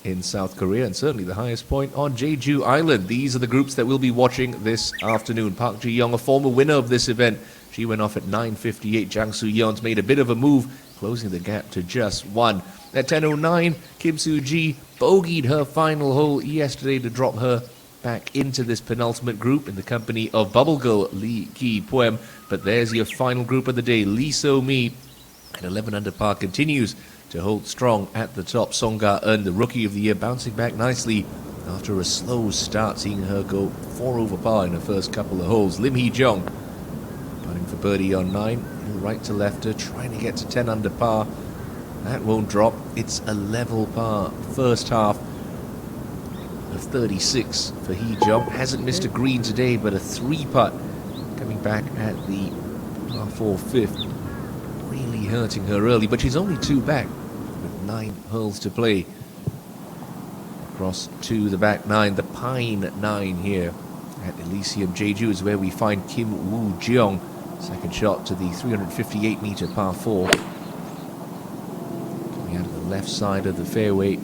in South Korea, and certainly the highest point on Jeju Island. These are the groups that we'll be watching this afternoon. Park Ji-young, a former winner of this event. She went off at 9:58. Jang Soo-yeon's made a bit of a move, closing the gap to just one. At 10:09, Kim Soo-ji bogeyed her final hole yesterday to drop her back into this penultimate group in the company of bubble girl Lee Ki-poem. But there's your final group of the day. Lee So-mi at 11 under par continues to hold strong at the top. Song Ga-eun, the rookie of the year, bouncing back nicely after a slow start, seeing her go 4 over par in her first couple of holes. Lim Hee-jung putting for birdie on 9, right to lefter, trying to get to 10 under par. That won't drop. It's a level par first half of 36 for Hee-jung. Hasn't missed a green today, but a 3-putt coming back at the par 4 fifth. Really hurting her early, but she's only 2 back with 9 holes to play. Across to the back 9, the Pine 9 here at Elysium Jeju is where we find Kim Woo-jeong. Second shot to the 358-meter par 4. Coming out of the left side of the fairway.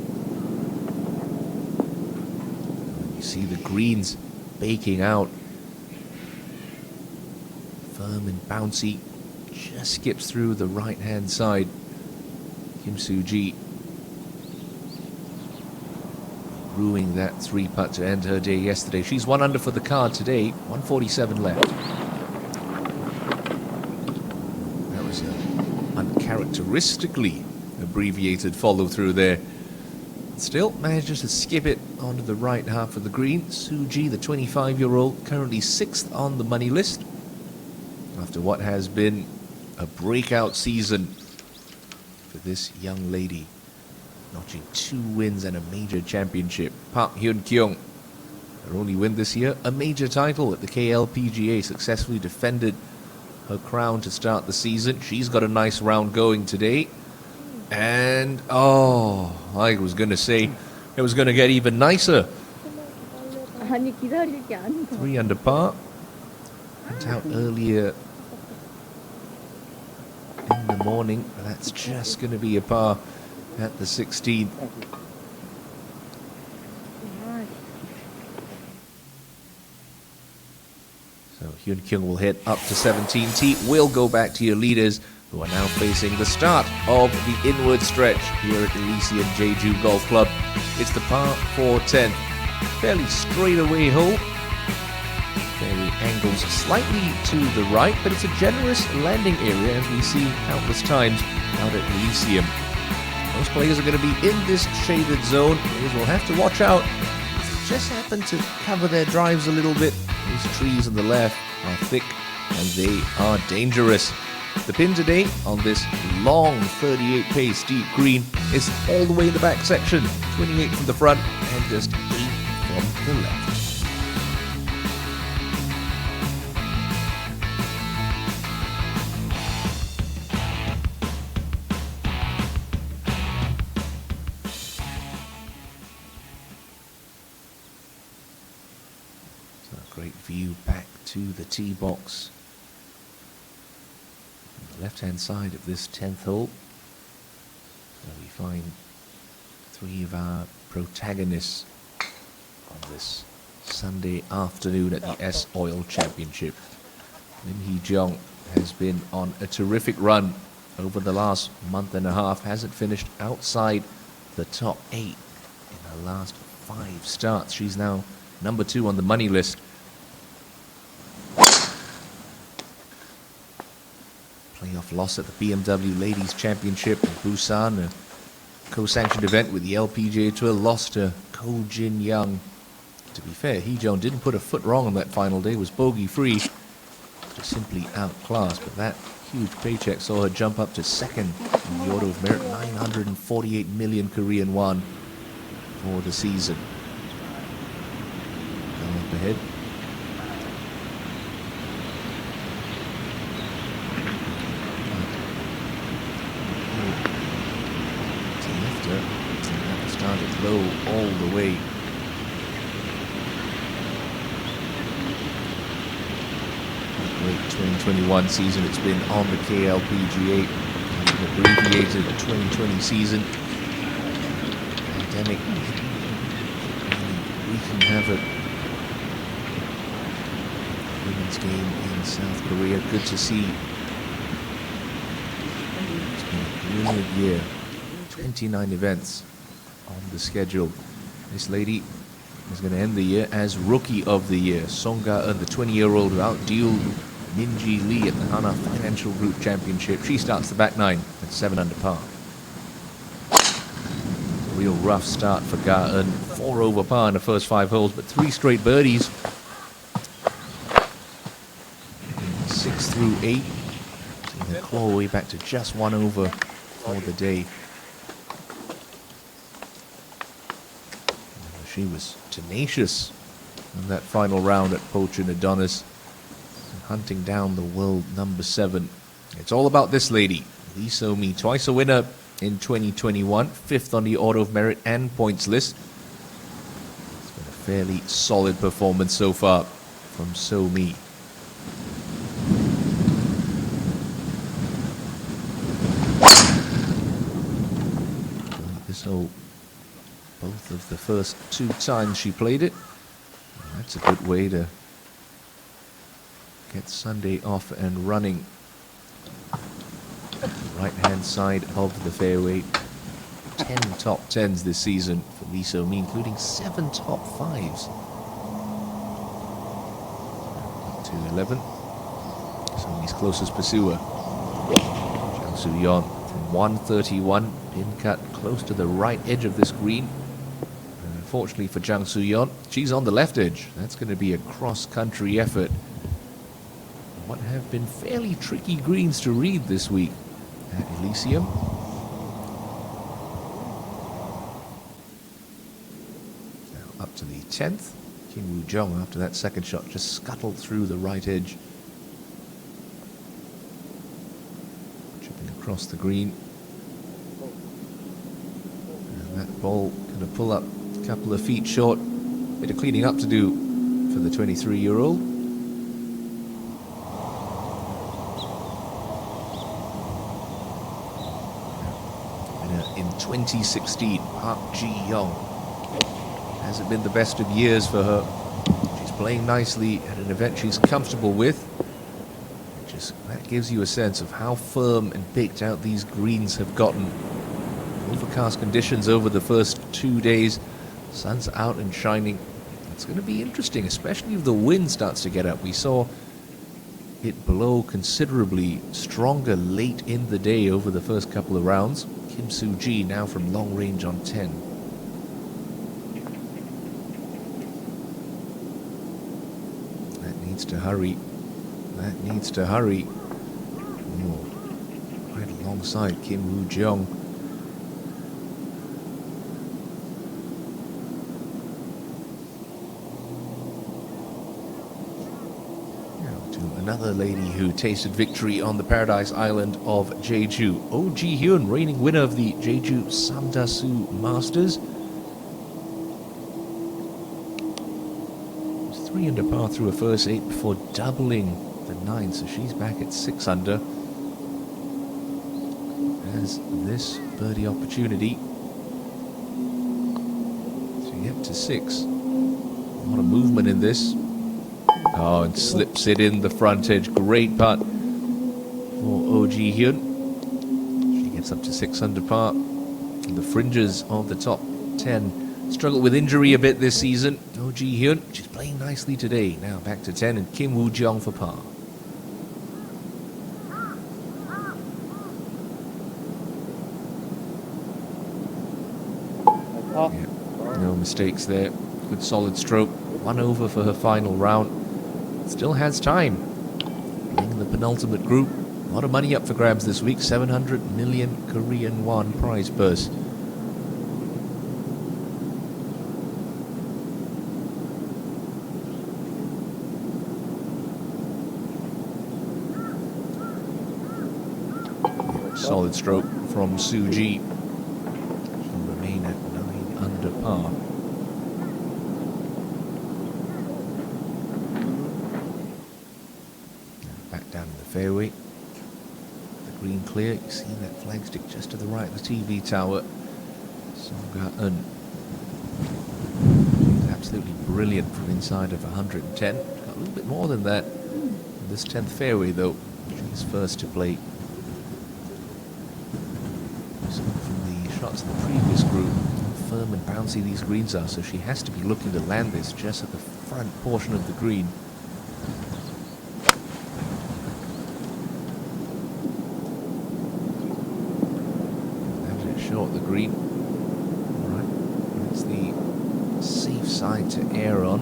You see the greens baking out. Firm and bouncy. Just skips through the right-hand side. Kim Soo-ji ruining that 3-putt to end her day yesterday. She's 1 under for the card today. 147 left. That was an uncharacteristically abbreviated follow-through there. Still manages to skip it onto the right half of the green. Soo-ji, the 25-year-old, currently 6th on the money list after what has been a breakout season for this young lady, notching 2 wins and a major championship. Park Hyun-kyung, her only win this year, a major title at the KLPGA, successfully defended her crown to start the season. She's got a nice round going today. And, I was going to say it was going to get even nicer. 3 under par. Went out earlier in the morning, but that's just going to be a par at the 16th. So Hyun-kyung will head up to 17T. We'll go back to your leaders, who are now facing the start of the inward stretch here at Elysium Jeju Golf Club. It's the par 4-10. Fairly straightaway hole. Fairway angles slightly to the right, but it's a generous landing area, as we see countless times out at Elysium. Most players are going to be in this shaded zone. Players will have to watch out. Just happen to cover their drives a little bit. These trees on the left are thick and they are dangerous. The pin today on this long 38-pace deep green is all the way in the back section. 28 from the front and just 8 from the left. Great view back to the tee box. On the left-hand side of this 10th hole, where we find 3 of our protagonists on this Sunday afternoon at the S-Oil Championship. Lim Hee-jung has been on a terrific run over the last month and a half. Hasn't finished outside the top 8 in her last 5 starts. She's now number 2 on the money list. Playoff loss at the BMW Ladies Championship in Busan, a co-sanctioned event with the LPGA Tour, lost to Ko Jin Young. To be fair, Hee-jung didn't put a foot wrong on that final day, was bogey-free, just simply outclassed. But that huge paycheck saw her jump up to 2nd in the order of merit, 948 million Korean won for the season. Going up ahead. Started low all the way. Great 2021 season it's been on the KLPGA. An abbreviated 2020 season. And pandemic wreaking havoc. Women's game in South Korea. Good to see. It's been a brilliant year. 29 events on the schedule. This lady is going to end the year as Rookie of the Year. Song Ga-eun, the 20-year-old who outdueled Min-ji Lee at the Hana Financial Group Championship. She starts the back nine at 7 under par. Real rough start for Ga-eun. 4 over par in the first 5 holes, but 3 straight birdies. 6 through 8. Seeing her claw way back to just 1 over for the day. She was tenacious in that final round at Poach and Adonis, hunting down the world number 7. It's all about this lady, Lee So-mi, twice a winner in 2021, 5th on the Order of Merit and points list. It's been a fairly solid performance so far from So-mi. This hole, both of the first 2 times she played it. That's a good way to get Sunday off and running. Right hand side of the fairway. 10 top 10s this season for Lee So-mi, including 7 top 5s. Up to 11. So-mi's closest pursuer, Jang Soo-yeon, from 131. Pin cut close to the right edge of this green. Unfortunately for Jang Soo-yeon, she's on the left edge. That's going to be a cross-country effort. What have been fairly tricky greens to read this week at Elysium. Now up to the 10th. Kim Woo-jung, after that second shot, just scuttled through the right edge. Chipping across the green. And that ball going to pull up a couple of feet short. Bit of cleaning up to do for the 23-year-old. In 2016, Park Ji-young. Hasn't been the best of years for her. She's playing nicely at an event she's comfortable with. That gives you a sense of how firm and baked out these greens have gotten. Overcast conditions over the first 2 days. Sun's out and shining. It's going to be interesting, especially if the wind starts to get up. We saw it blow considerably stronger late in the day over the first couple of rounds. Kim Soo-ji now from long range on 10. That needs to hurry. That needs to hurry. Oh, right alongside Kim Woo-jung. Another lady who tasted victory on the Paradise Island of Jeju. Oh Ji-hyun, reigning winner of the Jeju Samdasu Masters. It was 3 under par through her first 8 before doubling the 9, so she's back at 6 under. As this birdie opportunity. So you get to 6. A lot of movement in this. Oh, and slips it in the front edge. Great putt for Oh Ji-hyun. She gets up to 6 under par. And the fringes of the top 10 struggled with injury a bit this season. Oh Ji-hyun, she's playing nicely today. Now back to 10, and Kim Woo-jung for par. Yeah, no mistakes there. Good solid stroke. 1 over for her final round. Still has time. Playing the penultimate group. A lot of money up for grabs this week. 700 million Korean won prize purse. Solid stroke from Soo-ji. She'll remain at 9 under par. Fairway, the green clear. You see that flagstick just to the right of the TV tower. Song Ga-eun absolutely brilliant from inside of 110. Got a little bit more than that in this 10th fairway, though. She's first to play. So from the shots in the previous group, how firm and bouncy these greens are, so she has to be looking to land this just at the front portion of the green. Short the green. Alright, that's the safe side to err on.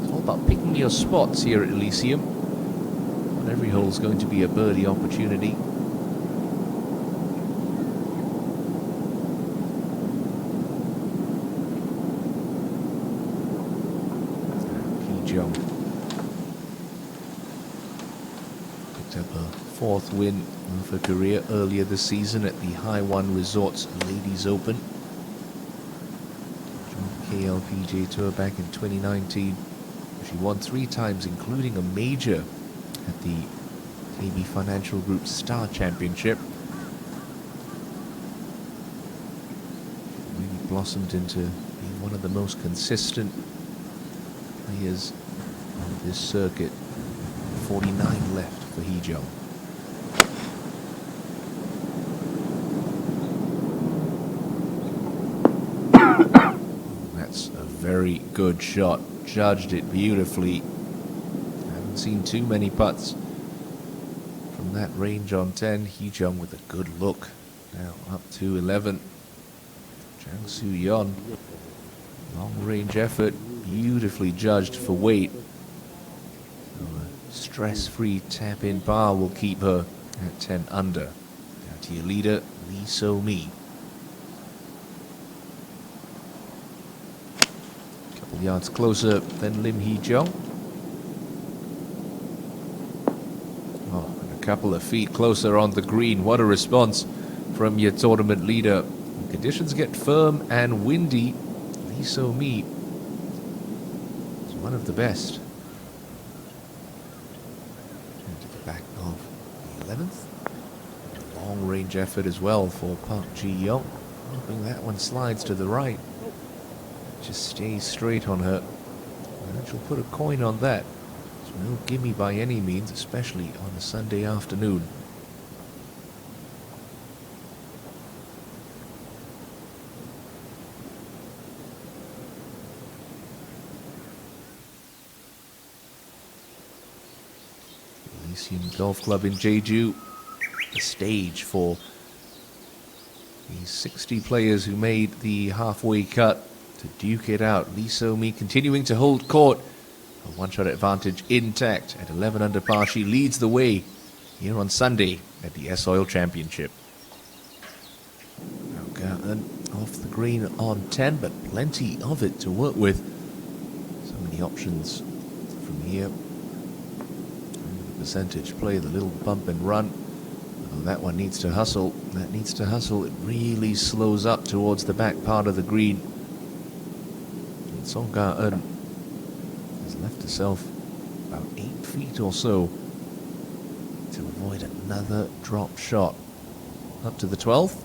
It's all about picking your spots here at Elysium. Not every hole's going to be a birdie opportunity. Jung picked up her 4th win of her career earlier this season at the High One Resorts Ladies Open. Joined KLPGA Tour back in 2019. She won 3 times, including a major at the KB Financial Group Star Championship. Really blossomed into being one of the most consistent players on this circuit. 49 left for Hee-jung. That's a very good shot. Judged it beautifully. I haven't seen too many putts from that range on 10. Hee-jung with a good look. Now up to 11. Jang Soo-yeon. Long range effort. Beautifully judged for weight. So a stress-free tap-in bar will keep her at 10 under. Now to your leader, Lee So-mi. Couple yards closer than Lim Hee-jung. Oh, and a couple of feet closer on the green. What a response from your tournament leader. When conditions get firm and windy, Lee So-mi is one of the best. To the back of the 11th. A long range effort as well for Park Ji-young. Hoping that one slides to the right. Just stays straight on her. And she'll put a coin on that. It's no gimme by any means, especially on a Sunday afternoon. Elysium Golf Club in Jeju, the stage for the 60 players who made the halfway cut to duke it out. Lee So-mi continuing to hold court. A one-shot advantage intact at 11 under par. She leads the way here on Sunday at the S-Oil Championship. Now Garten off the green on 10, but plenty of it to work with. So many options from here. The percentage play, the little bump and run. Although that one needs to hustle. That needs to hustle. It really slows up towards the back part of the green. Song Ga-eun has left herself about 8 feet or so to avoid another drop shot. Up to the 12th.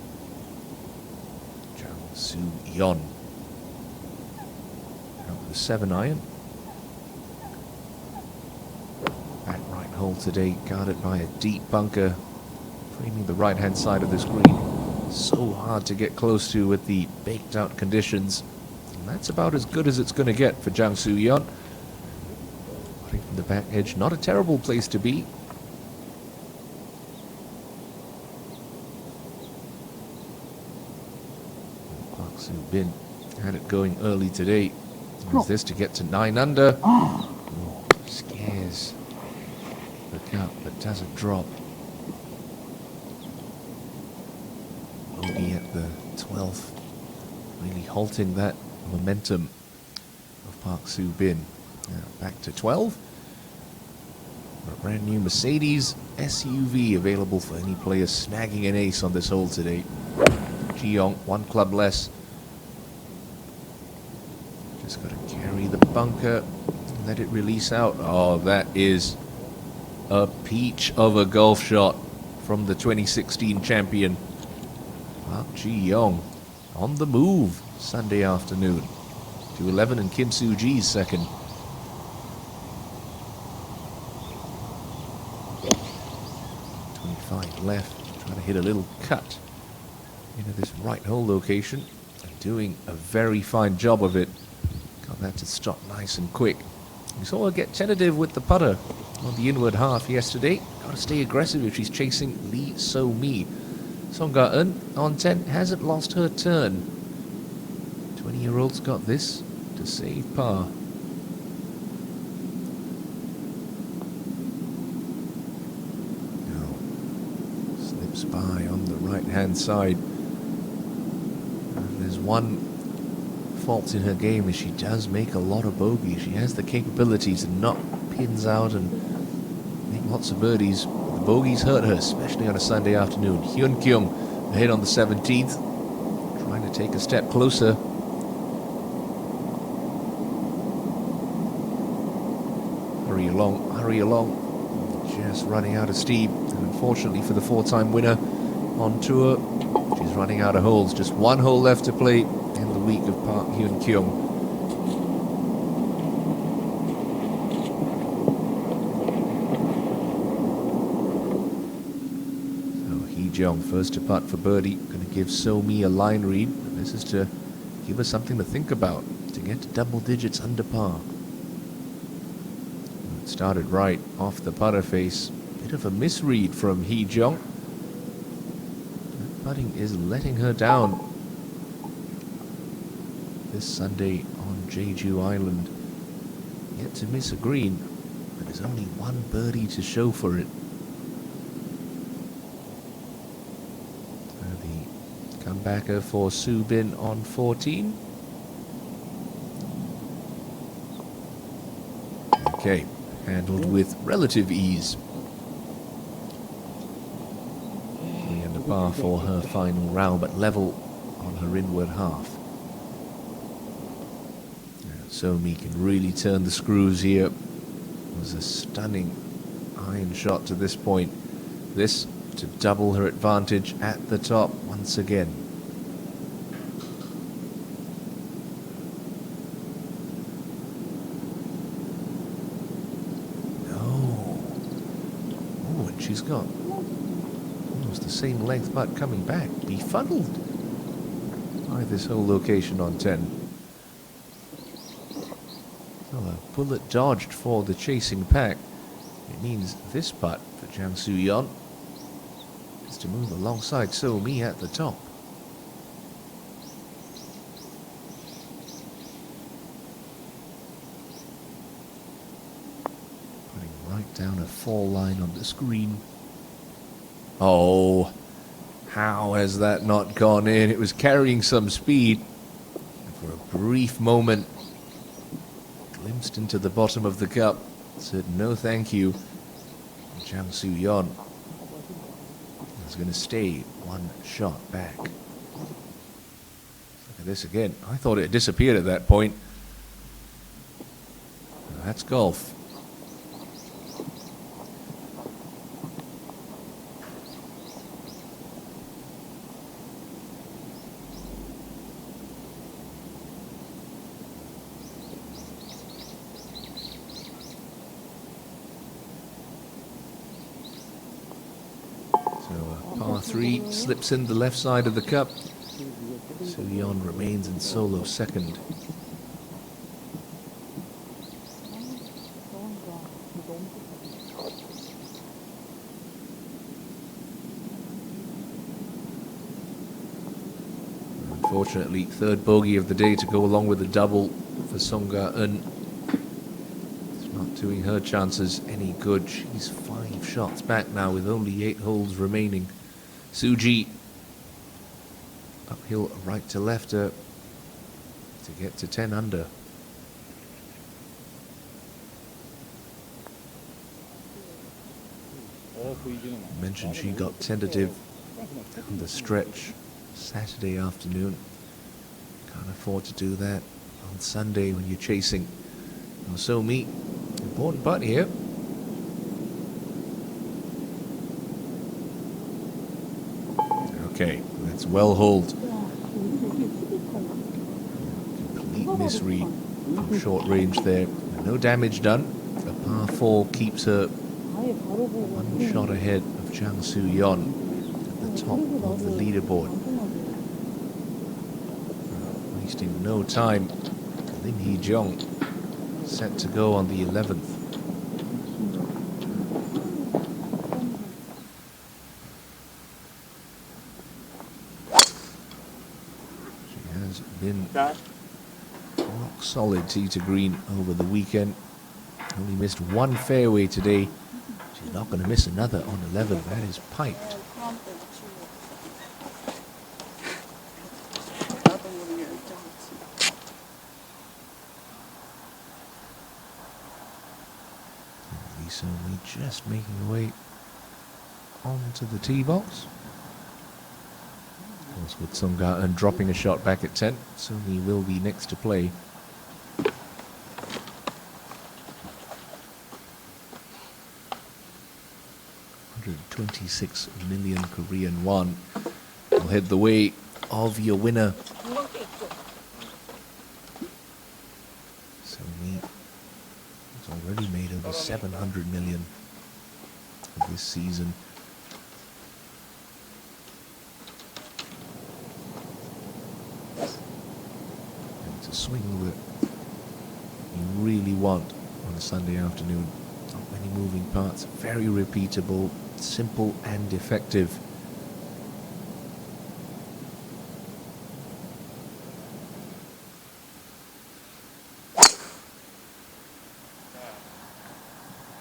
Jang Soo-yeon. Out with a 7-iron. Back right hole today, guarded by a deep bunker, framing the right-hand side of this green. So hard to get close to with the baked-out conditions. That's about as good as it's going to get for Jang Soo-yeon. Putting from the back edge, not a terrible place to be. Park Soo-bin had it going early today. Is this to get to 9 under? Oh, scares the cup, but doesn't drop. Bogey at the 12th, really halting that momentum of Park Soo-bin. Now back to 12. A brand new Mercedes SUV available for any player snagging an ace on this hole today. Ji-young, 1 club less. Just got to carry the bunker and let it release out. Oh, that is a peach of a golf shot from the 2016 champion. Park Ji-young on the move Sunday afternoon. to 11 and Kim Soo-ji's second. 25 left, trying to hit a little cut into this right hole location and doing a very fine job of it. Got that to stop nice and quick. We saw her get tentative with the putter on the inward half yesterday. Got to stay aggressive if she's chasing Lee So-mi. Song Ga-eun on 10 hasn't lost her turn. 20-year-old's got this to save par. Now slips by on the right-hand side. And there's one fault in her game is she does make a lot of bogeys. She has the capability to knock pins out and make lots of birdies. The bogeys hurt her, especially on a Sunday afternoon. Hyun Kyung ahead on the 17th, trying to take a step closer. Hurry along, hurry along. Just running out of steam. And unfortunately for the four-time winner on tour, she's running out of holes. Just one hole left to play in the week of Park Hyun Kyung. So Hee Jeong first to putt for birdie. Going to give So-mi a line read. And this is to give her something to think about, to get to double digits under par. It started right off the putter face. Bit of a misread from Hee Jeong. That putting is letting her down this Sunday on Jeju Island. Yet to miss a green, but there's only one birdie to show for it. The comebacker for Soo Bin on 14. Okay, handled with relative ease. 3 under par for her final round, but level on her inward half. So-mi can really turn the screws here. It was a stunning iron shot to this point. This to double her advantage at the top once again. No. Oh, and she's got almost the same length putt coming back. Befuddled by this whole location on 10. Well, a bullet dodged for the chasing pack. It means this putt for Jang Soo-yeon is to move alongside So-mi at the top. Putting right down a fall line on the screen. Oh, how has that not gone in? It was carrying some speed. And for a brief moment, glimpsed into the bottom of the cup, said no thank you. And Jang Soo-yeon is going to stay one shot back. Look at this again. I thought it had disappeared at that point. Now that's golf. Par 3 slips in the left side of the cup. Soo-yeon remains in solo second. Unfortunately, third bogey of the day to go along with the double for Song Ga-eun. It's not doing her chances any good. She's 5 shots back now with only 8 holes remaining. Soo-ji uphill right to left to get to 10 under. I mentioned she got tentative on the stretch Saturday afternoon. Can't afford to do that on Sunday when you're chasing. So-mi, important putt here. Okay, that's well holed. Complete misread from short range there. No damage done. The par 4 keeps her one shot ahead of Jang Soo-yeon at the top of the leaderboard. Wasting no time. Lim Hee-jung set to go on the 11th. She has been rock solid tee to green over the weekend. Only missed one fairway today. She's not going to miss another on 11. That is piped. Lisa Lee just making her way onto the tee box. Of course, with Sung-ga-eun dropping a shot back at 10, Sung-mi will be next to play. 26 million Korean won will head the way of your winner. Sung-mi has already made over 700 million this season. And it's a swing that you really want on a Sunday afternoon. Not many moving parts, very repeatable, simple and effective.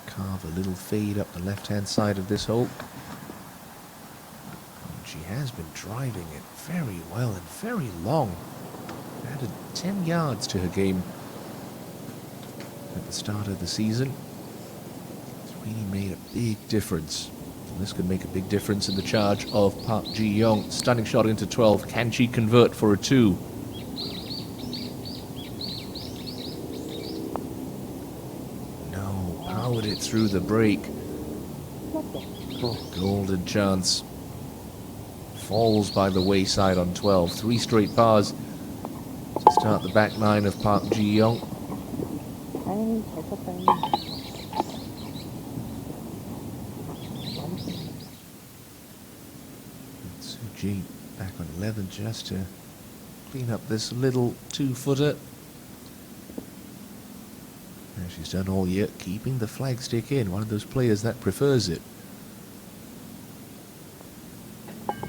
Carve a little fade up the left-hand side of this hole. She has been driving it very well and very long. Added 10 yards to her game at the start of the season. It's really made a big difference. And this could make a big difference in the charge of Park Ji-young. Stunning shot into 12. Can she convert for a 2? No, powered it through the break. Golden chance. Falls by the wayside on 12. 3 straight pars to start the back 9 of Park Ji-young. Suji back on 11 just to clean up this little 2-footer. And she's done all year, keeping the flagstick in. One of those players that prefers it.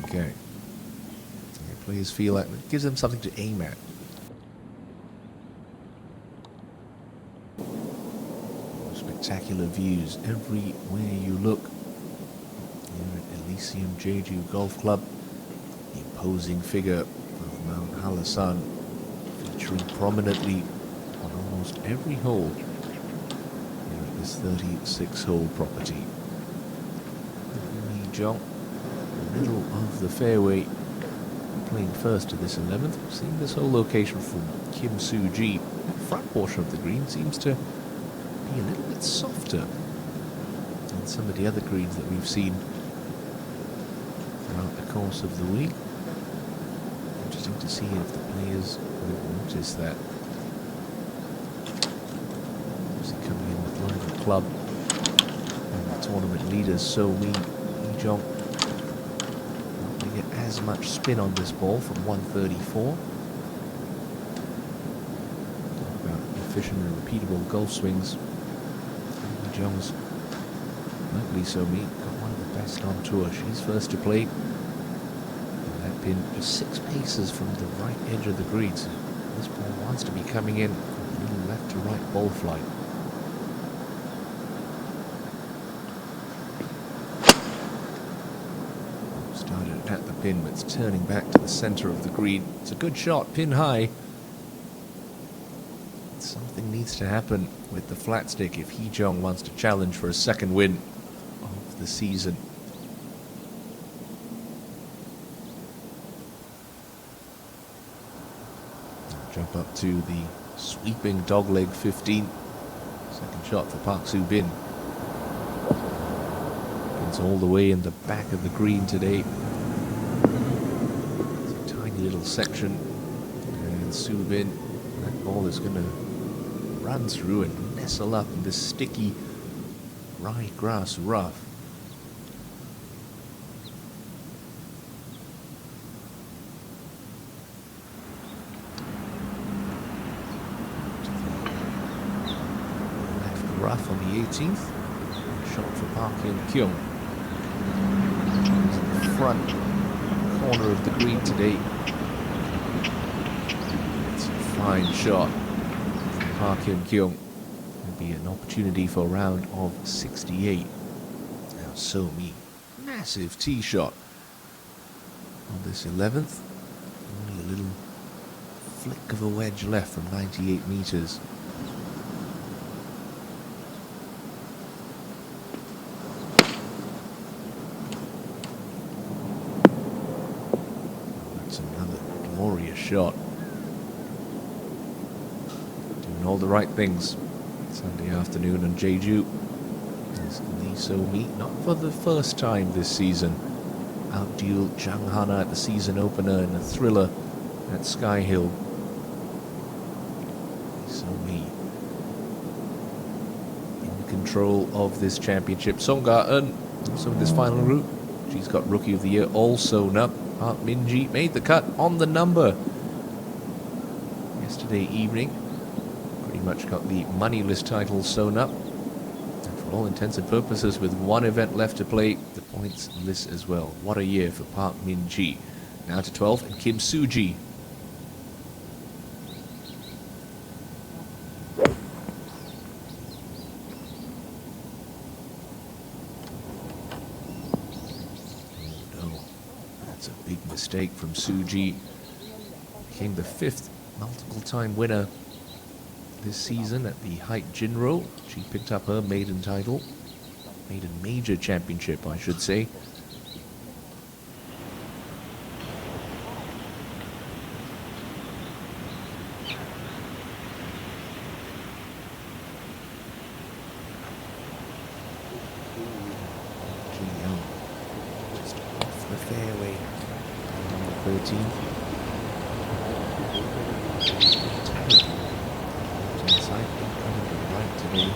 Okay. Yeah, players feel like it gives them something to aim at. Spectacular views everywhere you look. Here at Elysium Jeju Golf Club, the imposing figure of Mount Halasan featuring prominently on almost every hole here at this 36-hole property. Lee Jong, the middle of the fairway, playing first to this 11th. Seeing this whole location from Kim Soo-ji, the front portion of the green seems to be a little bit softer than some of the other greens that we've seen throughout the course of the week. Interesting to see if the players will notice that. Obviously coming in with London Club and the tournament leaders, so Lee Jong not going to get as much spin on this ball from 134. Talk about efficient and repeatable golf swings. Lee Jong's, like Lee So-mi, got one of the best on tour. She's first to play. And that pin just 6 paces from the right edge of the green. So this ball wants to be coming in from a little left to right ball flight. Started at the pin, but it's turning back to the center of the green. It's a good shot, pin high. Something needs to happen with the flat stick if Hee-jung wants to challenge for a second win of the season. Jump up to the sweeping dogleg 15. Second shot for Park Soo-bin. It's all the way in the back of the green today. It's a tiny little section. And Soo-bin That ball is going to run through and nestle up in this sticky ryegrass rough. Left rough on the 18th. Shot for Park Hyun-kyung. The front corner of the green today. It's a fine shot from Park Hyun-kyung. Will be an opportunity for a round of 68. Now So-mi, massive tee shot on this 11th. Only a little flick of a wedge left from 98 meters. That's another glorious shot. Doing all the right things Sunday afternoon on Jeju. As Lee So-mi, not for the first time this season, outdueled Jang Hana at the season opener in a thriller at Sky Hill. Lee So-mi in control of this championship. Song Ga-eun also in this final group. She's got Rookie of the Year all sewn up. Park Min-ji made the cut on the number yesterday evening. Pretty much got the money list title sewn up. And for all intents and purposes, with one event left to play, the points list as well. What a year for Park Min-ji. Now to 12, and Kim Soo-ji. That's a big mistake from Soo-ji. Became the 5th multiple-time winner this season at the Height Jinro. She picked up her maiden title. Maiden major championship, I should say. Just off the fairway. Number 13. Inside, coming to the right today.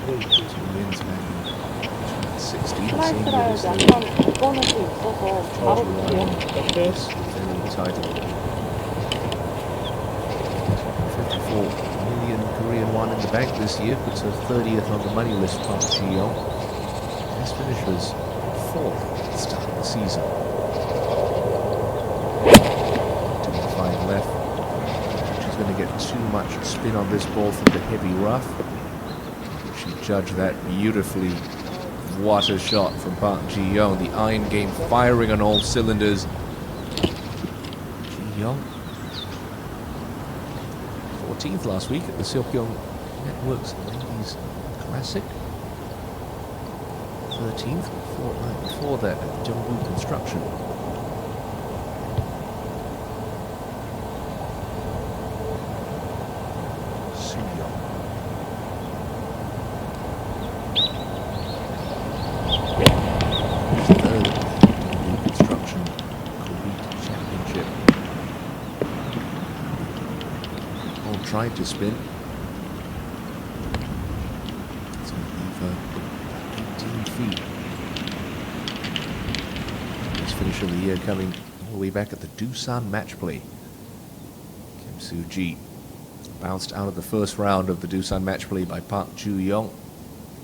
Two wins back in 16, same year as the defending title. 54 million Korean won in the bank this year, puts her 30th on the money list. Park Ji-young. This finish was 4th at the start of the season. 25 left. She's going to get too much spin on this ball from the heavy rough. She judged that beautifully. What a shot from Park Ji-young. The iron game firing on all cylinders. Ji-young, 14th last week at the Seokyeong Networks Ladies Classic. 13th, fortnight before that at the Jungwoo Construction. Tried to spin. It's going to leave her 18 feet. This finish of the year coming all the way back at the Doosan match play. Kim Soo-ji bounced out of the first round of the Doosan match play by Park Ju-young.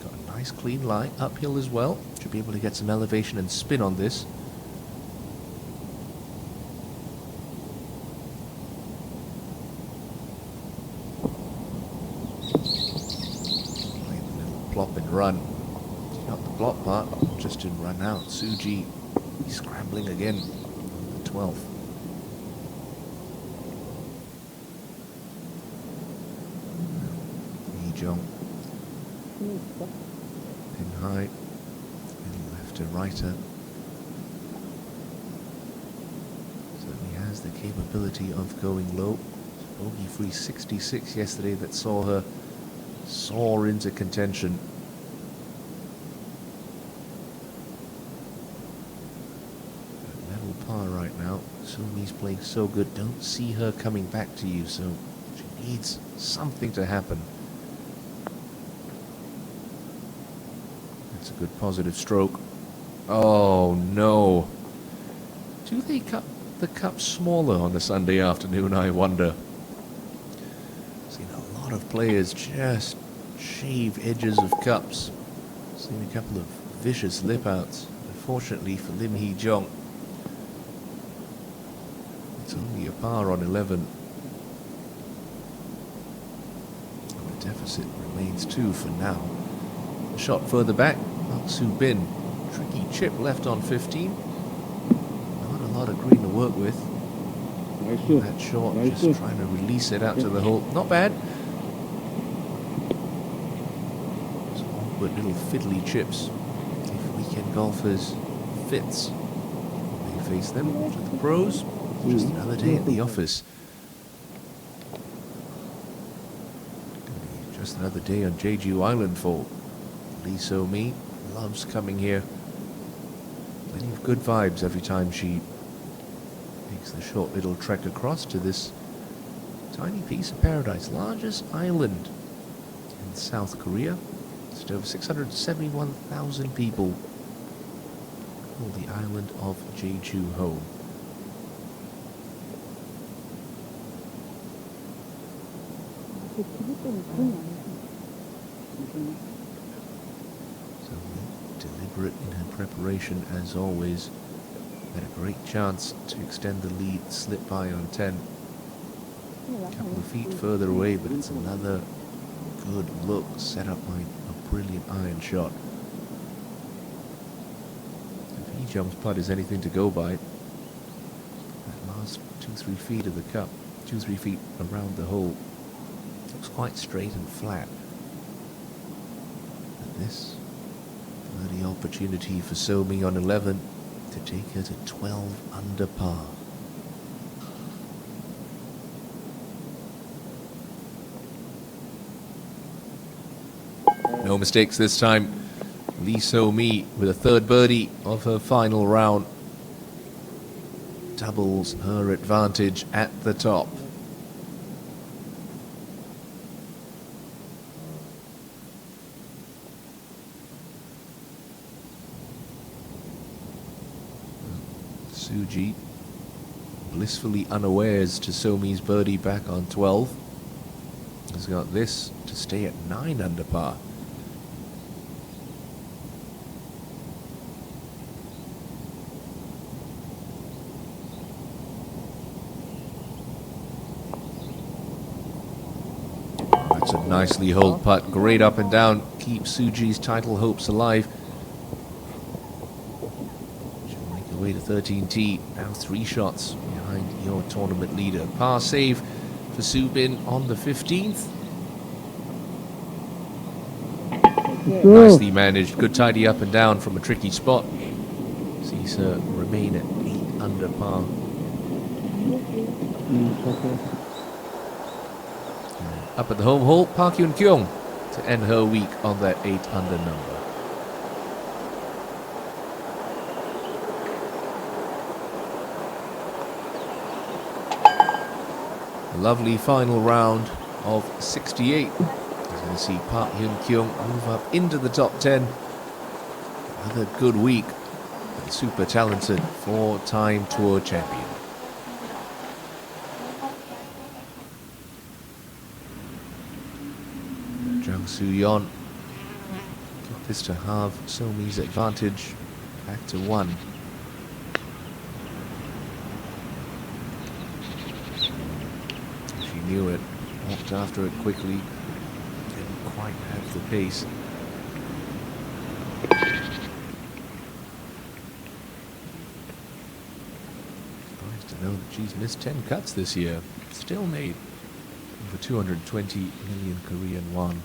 Got a nice clean lie uphill as well. Should be able to get some elevation and spin on this. Plop and run. Not the plop part, just to run out. Soo-ji scrambling again on the 12th. Lee-jong. Pin high. And left to righter. Certainly has the capability of going low. Bogey free 66 yesterday that saw her soar into contention. par right now. Sumi's playing so good. Don't see her coming back to you, so she needs something to happen. It's a good positive stroke. Oh no. Do they cut the cup smaller on a Sunday afternoon, I wonder? Seen a lot of players just shave edges of cups. Seen a couple of vicious lip outs. Unfortunately for Lim Hee Jong, it's only a par on 11. And the deficit remains 2 for now. A shot further back, Park Soo Bin. Tricky chip left on 15. Not a lot of green to work with. That short, just trying to release it out to the hole. Not bad. Some awkward little fiddly chips. If weekend golfers fits, they face them to the pros. Just another day at the office. Just another day on Jeju Island for Lee So-mi. Loves coming here. Plenty of good vibes every time she makes the short little trek across to this tiny piece of paradise. Largest island in South Korea. Just over 671,000 people call the island of Jeju home. So deliberate in her preparation as always. Had a great chance to extend the lead, slip by on 10. A couple of feet further away, but it's another good look set up by a brilliant iron shot. If Hee Jong's putt is anything to go by, that last 2-3 feet of the cup, 2-3 feet around the hole, looks quite straight and flat. But this birdie opportunity for So-mi on 11 to take her to 12 under par. No mistakes this time. Lee So-mi with a third birdie of her final round. Doubles her advantage at the top. Suji blissfully unawares to So-mi's birdie back on 12. Has got this to stay at 9 under par. That's a nicely holed putt. Great up and down. Keeps Suji's title hopes alive. Way to 13T, now 3 shots behind your tournament leader. Par save for Soo Bin on the 15th. Nicely managed, good tidy up and down from a tricky spot. Sees her remain at 8 under par. Up at the home hole, Park Hyun Kyung to end her week on that 8 under number. Lovely final round of 68. As you can see, Park Hyun Kyung move up into the top 10. Another good week. And super talented 4-time tour champion. Jang Soo-yeon got this to halve So-mi's advantage back to 1. Knew it, walked after it quickly, didn't quite have the pace. Surprised to know that she's missed 10 cuts this year. Still made over 220 million Korean won.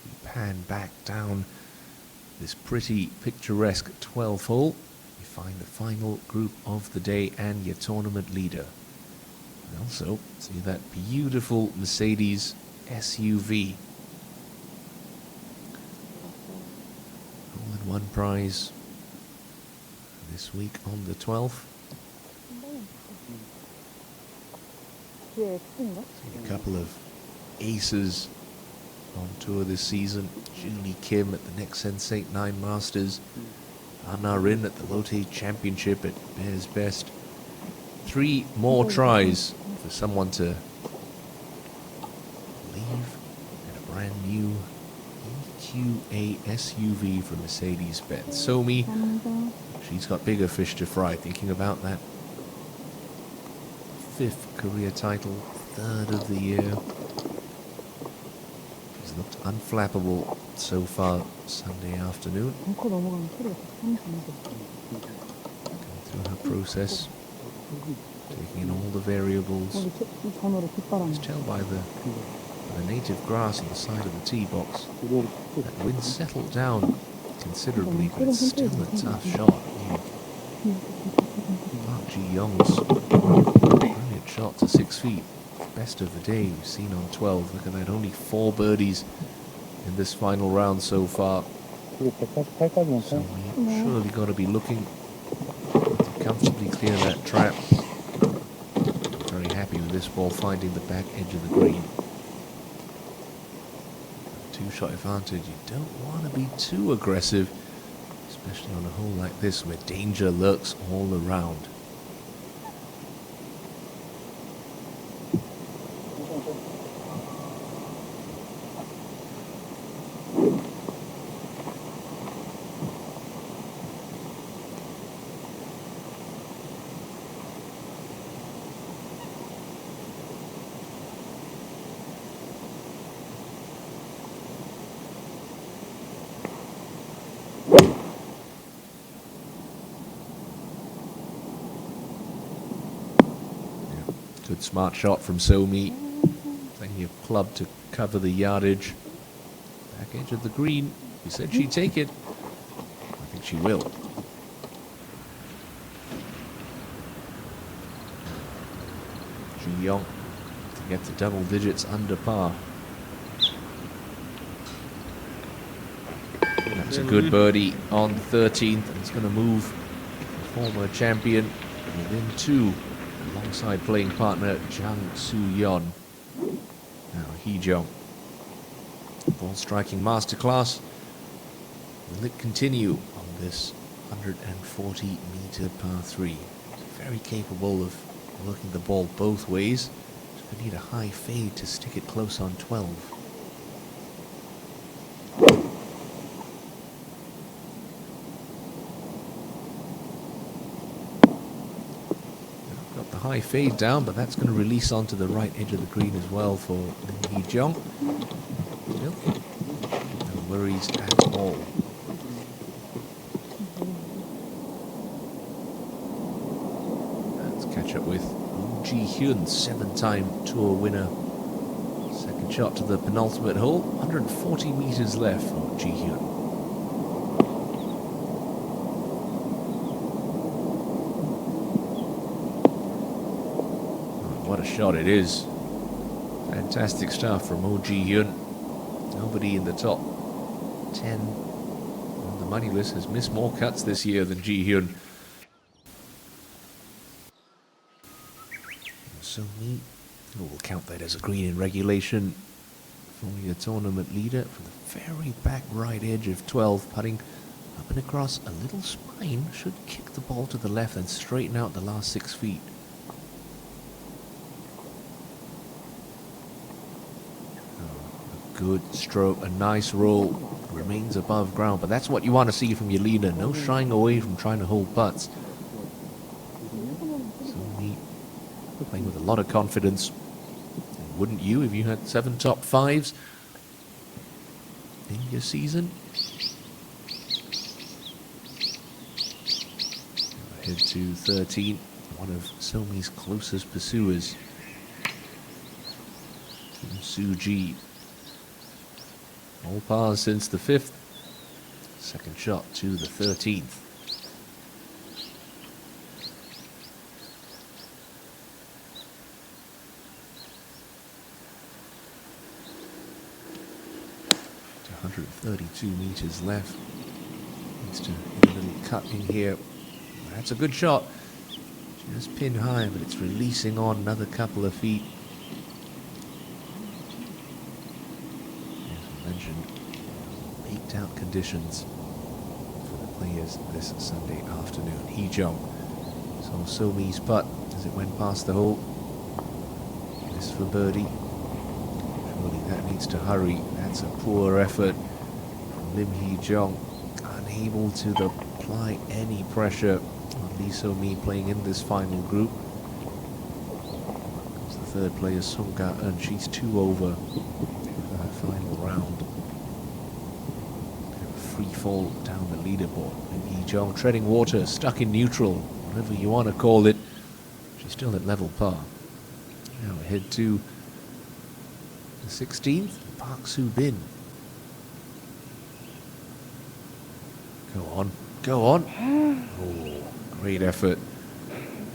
We pan back down this pretty picturesque 12th hole. You find the final group of the day and your tournament leader. And also see that beautiful Mercedes SUV. All-in-one prize this week on the 12th. Seen a couple of aces on tour this season. Julie Kim at the next Sensate 9 Masters. Anna Rin at the Lotte Championship at Bears Best. 3 more tries for someone to leave in a brand new EQA SUV from Mercedes-Benz. Somi, she's got bigger fish to fry, thinking about that 5th career title, 3rd of the year. She's looked unflappable so far Sunday afternoon. Going through her process, taking in all the variables. Let's tell by the native grass on the side of the tee box that wind settled down considerably, but it's still a tough shot. Park Ji-young's brilliant shot to 6 feet. Best of the day we've seen on 12. Look at that, only 4 birdies in this final round so far. So we've surely got to be looking to comfortably clear that trap. Very happy with this ball finding the back edge of the green. 2-shot advantage. You don't want to be too aggressive, especially on a hole like this where danger lurks all around. Good smart shot from Somi. Plenty of club to cover the yardage. Back edge of the green. He said she'd take it. I think she will. Ji-young to get to double digits under par. That's a good birdie on 13th. And it's going to move the former champion within 2. Alongside playing partner Jang Soo-yeon. Now Hee-jung. Ball striking masterclass. Will it continue on this 140-meter par 3? Very capable of working the ball both ways. It's going to need a high fade to stick it close on 12. High fade down, but that's going to release onto the right edge of the green as well for Hee-jung. Still, no worries at all. Let's catch up with Ji-hyun, 7-time tour winner. Second shot to the penultimate hole. 140 meters left for Ji-hyun. What a shot it is. Fantastic stuff from Oh Ji-hyun. Nobody in the top 10 on the money list has missed more cuts this year than Ji-hyun. So we'll count that as a green in regulation for your tournament leader from the very back right edge of 12, putting up and across a little spine. Should kick the ball to the left and straighten out the last 6 feet. Good stroke, a nice roll, remains above ground, but that's what you want to see from your leader. No shying away from trying to hold putts. So playing with a lot of confidence. And wouldn't you if you had 7 top 5s in your season? Head to 13, one of Somi's closest pursuers. Suji. All pars since the 5th. Second shot to the 13th. 132 meters left. Needs to hit a little cut in here. That's a good shot. Just pinned high, but it's releasing on another couple of feet. As we mentioned, baked out conditions for the players this Sunday afternoon. Hee Jong. So Mi's putt as it went past the hole. This for birdie. Surely that needs to hurry. That's a poor effort from Lim Hee Jong. Unable to apply any pressure on Lee So-mi playing in this final group. It's the third player, Sung Ga-eun. She's 2 over for that final round. Bit of a free fall down the leaderboard. Lim Hee Jong treading water, stuck in neutral, whatever you want to call it. She's still at level par. Now head to the 16th, Park Soo-bin. Go on, go on. Oh, great effort.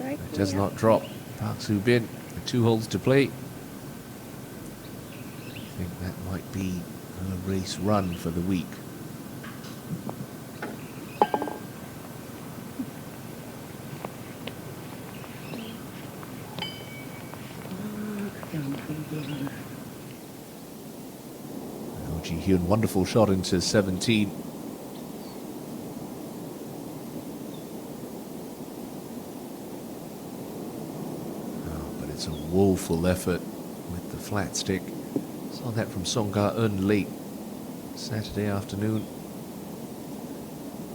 It does not drop. Park Soo-bin with 2 holes to play. I think that might be a race run for the week. Oh, Ji-hyun, wonderful shot into 17. It's a woeful effort with the flat stick. Saw that from Song Ga-eun late Saturday afternoon.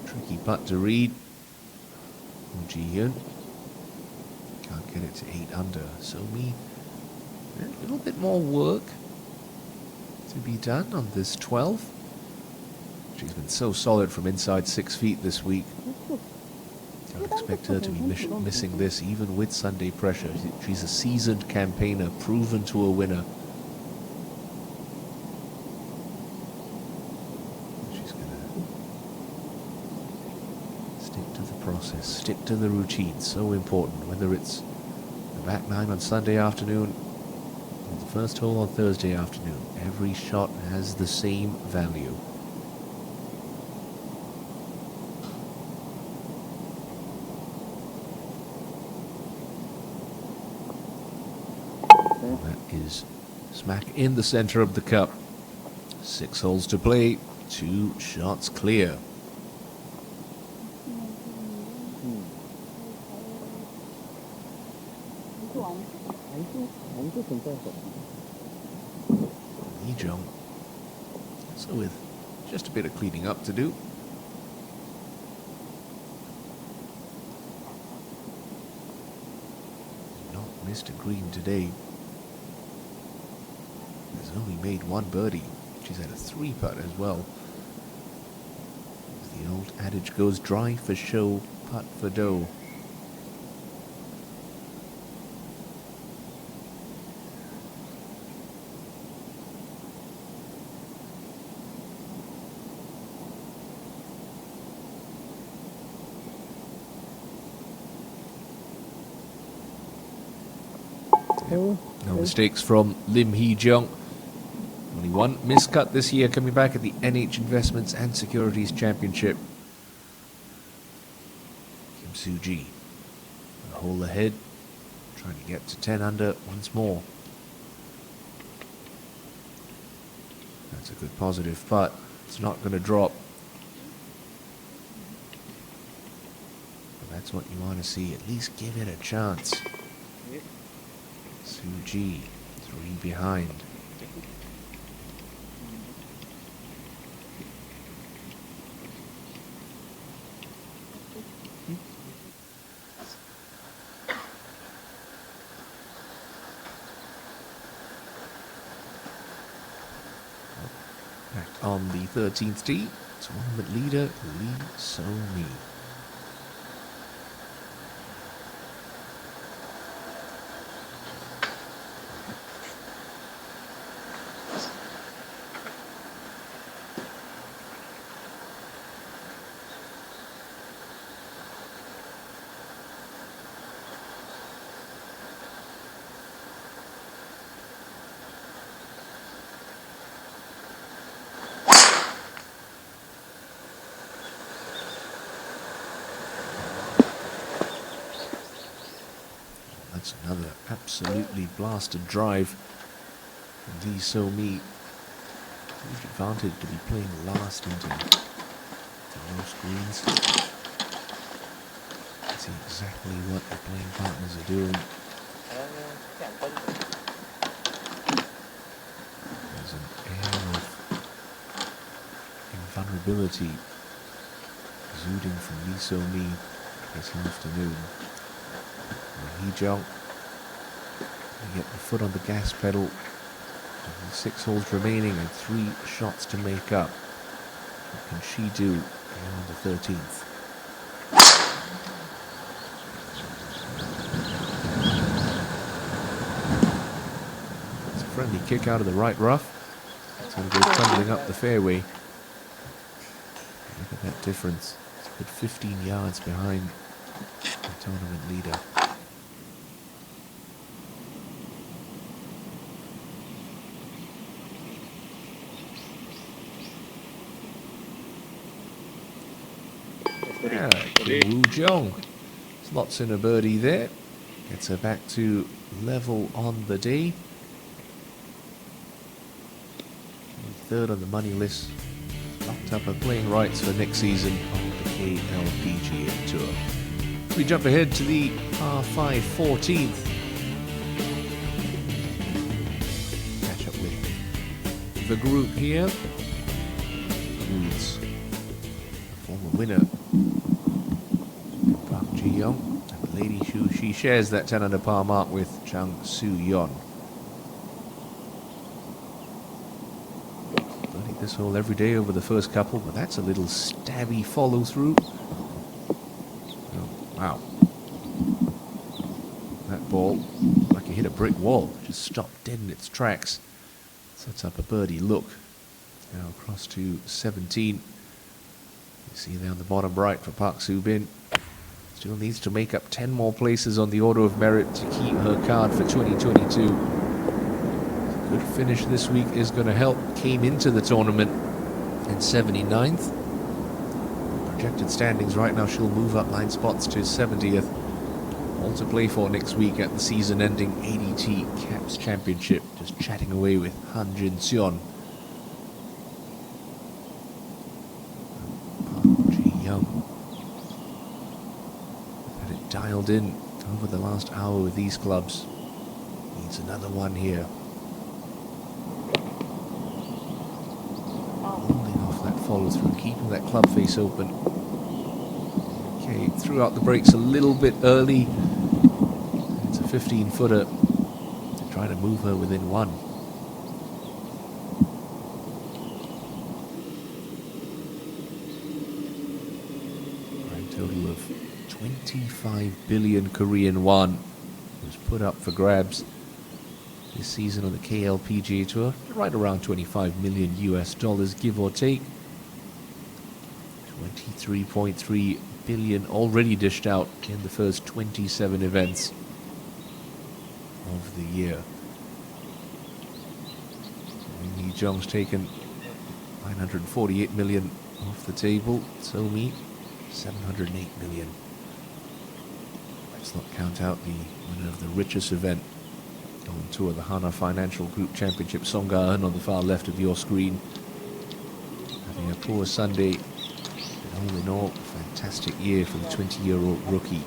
Tricky putt to read. Ji-hyun can't get it to 8 under. So-mi, a little bit more work to be done on this 12th. She's been so solid from inside 6 feet this week. Don't expect her to be missing this, even with Sunday pressure. She's a seasoned campaigner, proven to a winner. She's going to stick to the process, stick to the routine. So important, whether it's the back 9 on Sunday afternoon or the first hole on Thursday afternoon. Every shot has the same value. That is smack in the center of the cup. 6 holes to play, 2 shots clear. Lee Jong. So with just a bit of cleaning up to do. Not missed a green today. Has only made 1 birdie. She's had a 3 putt as well. As the old adage goes, dry for show, putt for dough. No mistakes from Lim Hee Jong. Only 1 miscut this year, coming back at the NH Investments and Securities Championship. Kim Soo-ji, a hole ahead, trying to get to 10 under once more. That's a good positive putt. It's not going to drop. But that's what you want to see. At least give it a chance. Soo-ji, 3 behind. Back on the 13th tee, tournament leader Lee So-mi. It's another absolutely blasted drive from Lee So-mi. Huge advantage to be playing last into most greens. See exactly what the playing partners are doing. There's an air of invulnerability exuding from Lee So-mi this afternoon. Hee Jong, you get the foot on the gas pedal. 6 holes remaining and 3 shots to make up. What can she do on the 13th? It's a friendly kick out of the right rough. It's going to go tumbling up the fairway. Look at that difference. It's a good 15 yards behind the tournament leader. Yeah, Woo Jong slots in a birdie there. Gets her back to level on the day. Third on the money list. Locked up her playing rights for next season on the KLPGA Tour. We jump ahead to the par 5 14th. Catch up with the group here. Woods, a former winner. Young, and the lady she shares that 10 under par mark with Chang Soo-yeon. Birdie this hole every day over the first couple, but that's a little stabby follow through. Oh, wow. That ball, like it hit a brick wall, just stopped dead in its tracks. Sets up a birdie look. Now across to 17. You see there on the bottom right for Park Soo-bin. Still needs to make up 10 more places on the order of merit to keep her card for 2022. A good finish this week is going to help. Came into the tournament in 79th. Projected standings right now, she'll move up 9 spots to 70th. All to play for next week at the season-ending ADT Caps Championship. Just chatting away with Han Jin-seon. Park Ji-young. Dialed in over the last hour with these clubs. Needs another one here. Holding off that follow through, keeping that club face open. Okay, threw out the brakes a little bit early. It's a 15-footer to try to move her within 1. Grand total of 25 billion Korean won was put up for grabs this season on the KLPGA Tour. Right around 25 million US dollars, give or take. 23.3 billion already dished out in the first 27 events of the year. Lee Jong's taken 948 million off the table. So-mi, 708 million. Let's not count out the winner of the richest event on tour, the Hana Financial Group Championship, Song Ga-eun on the far left of your screen. Having a poor Sunday, but all in all, a fantastic year for the 20-year-old rookie.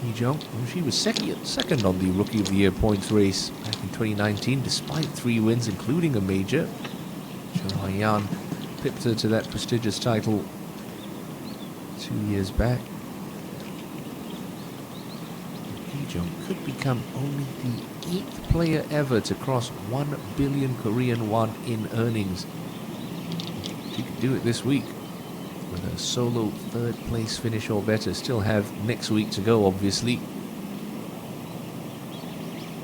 Hee Jong, well, she was second on the Rookie of the Year points race back in 2019, despite 3 wins, including a major. Cho Ha-yan pipped her to that prestigious title 2 years back. Could become only the 8th player ever to cross 1 billion Korean won in earnings. She could do it this week with a solo 3rd place finish or better. Still have next week to go, obviously.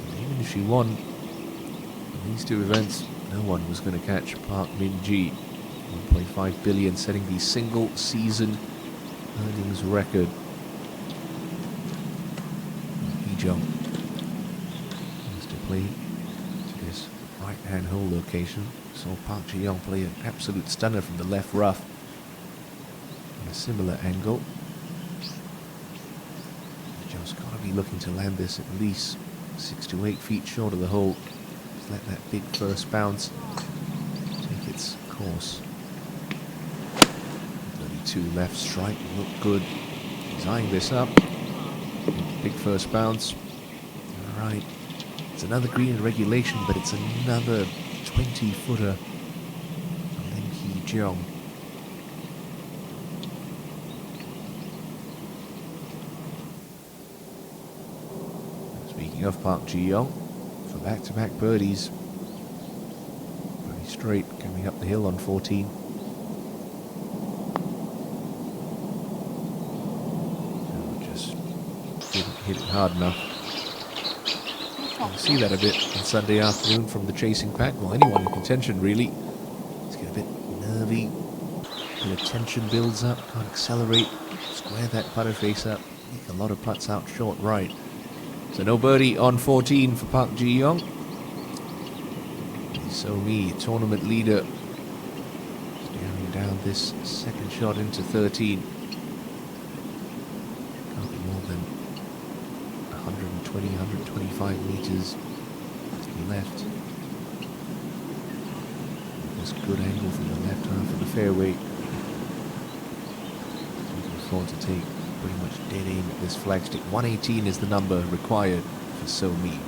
And even if she won in these 2 events, no one was going to catch Park Min-ji. 1.5 billion, setting the single season earnings record. Jung has to play to this right-hand hole location. Saw Park Ji-young play an absolute stunner from the left rough in a similar angle. Jung It's got to be looking to land this at least 6 to 8 feet short of the hole. Just let that big first bounce take its course. 32 left strike, look good. He's eyeing this up. Big first bounce. All right. It's another green in regulation, but it's another 20-footer. Lim Hee-jeong. Speaking of Park Ji-young, for back-to-back birdies. Pretty straight, coming up the hill on 14. Just didn't hit it hard enough. You see that a bit on Sunday afternoon from the chasing pack. Well, anyone in contention, really. It's get a bit nervy. The tension builds up, can't accelerate. Square that putter face up. Make a lot of putts out short right. So no birdie on 14 for Park Ji-young. So me, tournament leader, staring down this second shot into 13. Can't be more than 120, 125 meters left. This good angle from the left half of the fairway. We can afford to take pretty much dead aim at this flagstick. 118 is the number required for So Me.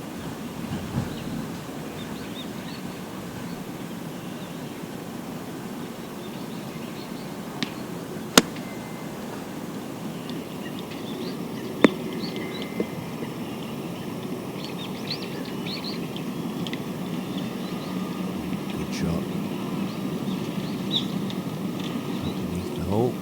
Good shot. Underneath the hole.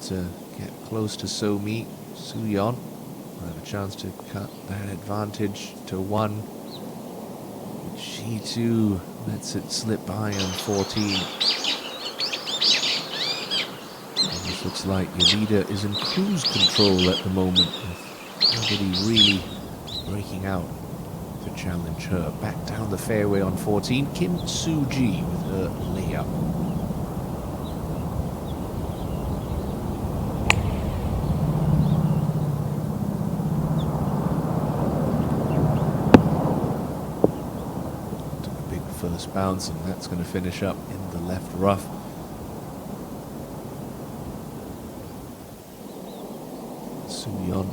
To get close to So Mi. Soo-yeon will have a chance to cut that advantage to 1. She too lets it slip by on 14. And this looks like your leader is in cruise control at the moment, with nobody really breaking out to challenge her. Back down the fairway on 14, Kim Soo-ji with her layup. First bounce, and that's going to finish up in the left rough. Soo-yeon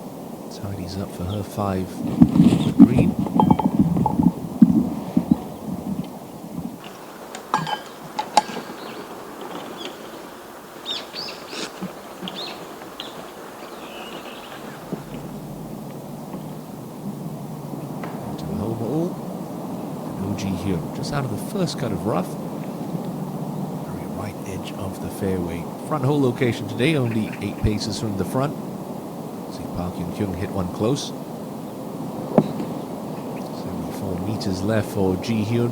tidies up for her 5 green. Into the home hole. Here, just out of the first cut of rough, very right edge of the fairway. Front hole location today, only 8 paces from the front. See Park Hyun-kyung hit one close. 74 meters left for Ji-hyun.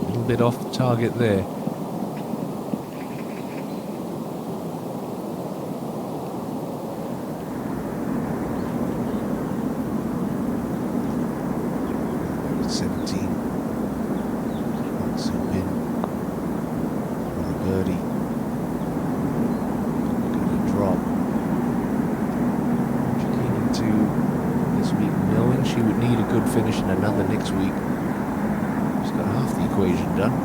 A little bit off the target there. Birdie. Gonna drop. She came into this week knowing she would need a good finish and another next week. She's got half the equation done.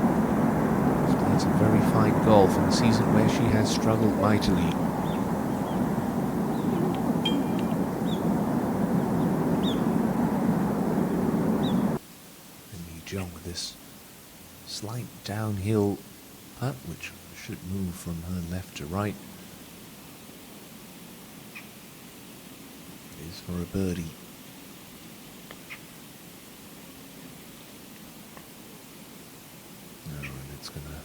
She's played some very fine golf in a season where she has struggled mightily. And Hee-jeong with this slight downhill putt, which should move from her left to right. It is for a birdie. No, and it's going to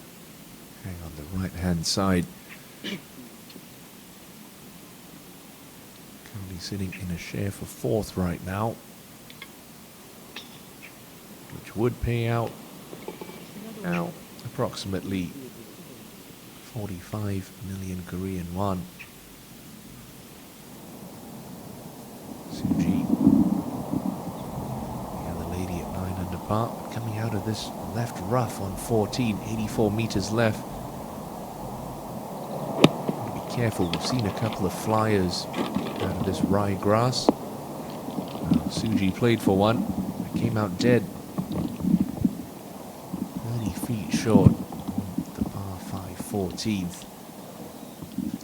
hang on the right-hand side. Currently sitting in a share for 4th right now, which would pay out now approximately 45 million Korean won. Soo-ji, the other lady at 9 under par, coming out of this left rough on 14, 84 meters left. careful. We've seen a couple of flyers out of this rye grass. Suji played for one. It came out dead. 30 feet short on the par 5 14th.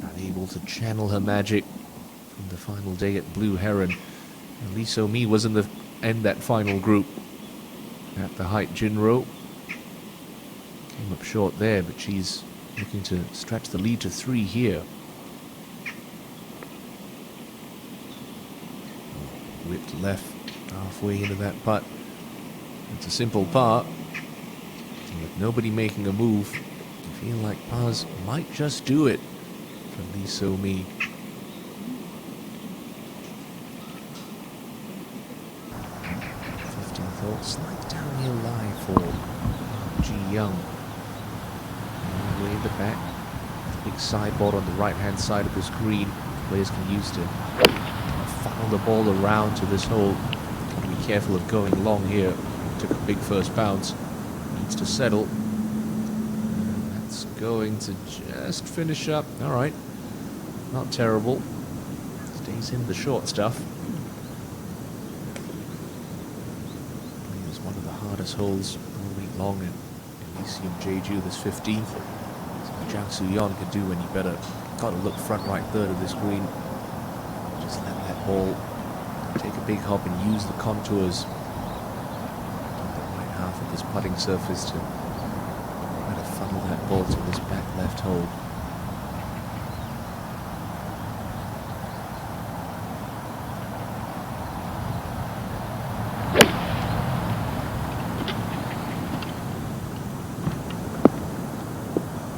Unable to channel her magic from the final day at Blue Heron. Lee So-mi was in the end that final group at the height Jinro. Came up short there, but she's looking to stretch the lead to 3 here. Whipped left halfway into that putt. It's a simple par. And with nobody making a move, I feel like pars might just do it for Lee So-mi. 15th hole, slight downhill lie for Ji Young. All the way in the back. Big sideboard on the right-hand side of this green. Players can use to funnel the ball around to this hole. Got to be careful of going long here. Took a big first bounce. Needs to settle. And that's going to just finish up. All right. Not terrible. Stays in the short stuff. It's one of the hardest holes all week long in Elysium Jeju, this 15th. So Jang Soo-yeon can do any better. Got to look front right third of this green. Just let that ball take a big hop and use the contours on the right half of this putting surface to try to funnel that ball to this back left hole.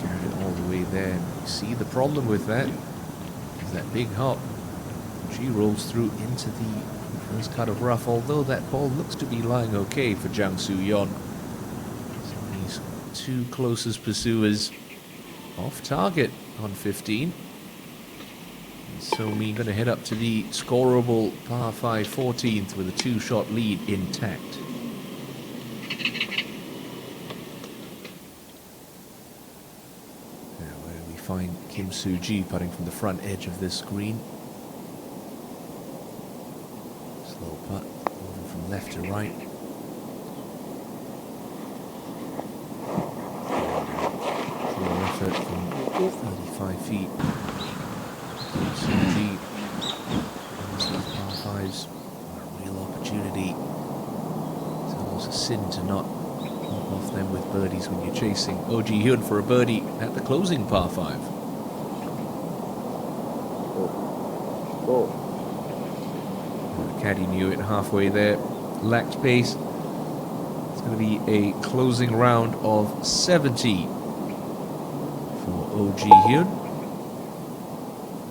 Carried it all the way there. You see the problem with that is that big hop. She rolls through into the first cut of rough, although that ball looks to be lying okay for Jang Soo-yeon. So these two closest pursuers off target on 15. So-mi going to head up to the scoreable par 5 14th with a 2-shot lead intact. Now where we find Kim Soo-ji putting from the front edge of this green. Slow putt, moving from left to right. Full effort from 35 feet. Soo-ji, these par 5s are a real opportunity. It's almost a sin to not pop off them with birdies when you're chasing. Oh Ji Hyun for a birdie at the closing par 5. Caddy knew it halfway there, lacked pace. It's going to be a closing round of 70 for Oh Ji Hyun.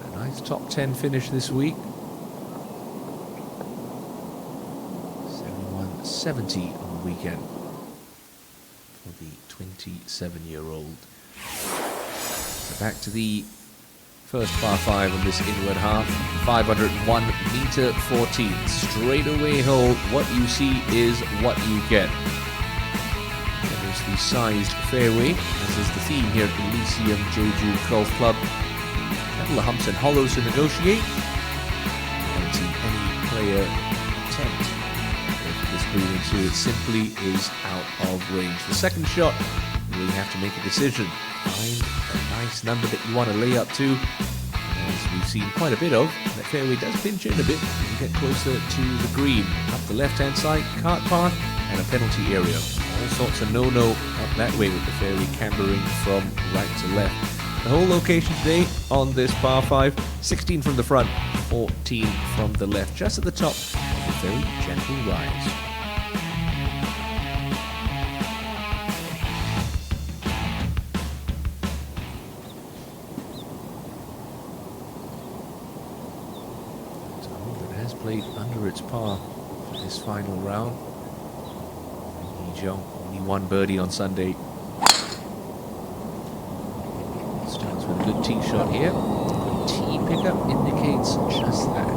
A nice top 10 finish this week. 71-70 on the weekend for the 27-year-old. So back to the first par 5 on this inward half, 501 meter 14. Straightaway hole. What you see is what you get. There's the sized fairway, as is the theme here at the Elysium Jeju Golf Club. A couple of humps and hollows to negotiate. I haven't seen any player attempt if this green into it simply is out of range. The second shot, you really have to make a decision. Find a nice number that you want to lay up to. As we've seen quite a bit of, that fairway does pinch in a bit and get closer to the green. Up the left-hand side, cart path and a penalty area. All sorts of no-no up that way with the fairway cambering from right to left. The whole location today on this par 5, 16 from the front, 14 from the left, just at the top of a very gentle rise. Played under its par for this final round. Lee Jong only one birdie on Sunday. Starts with a good tee shot here. Good tee pickup indicates just that.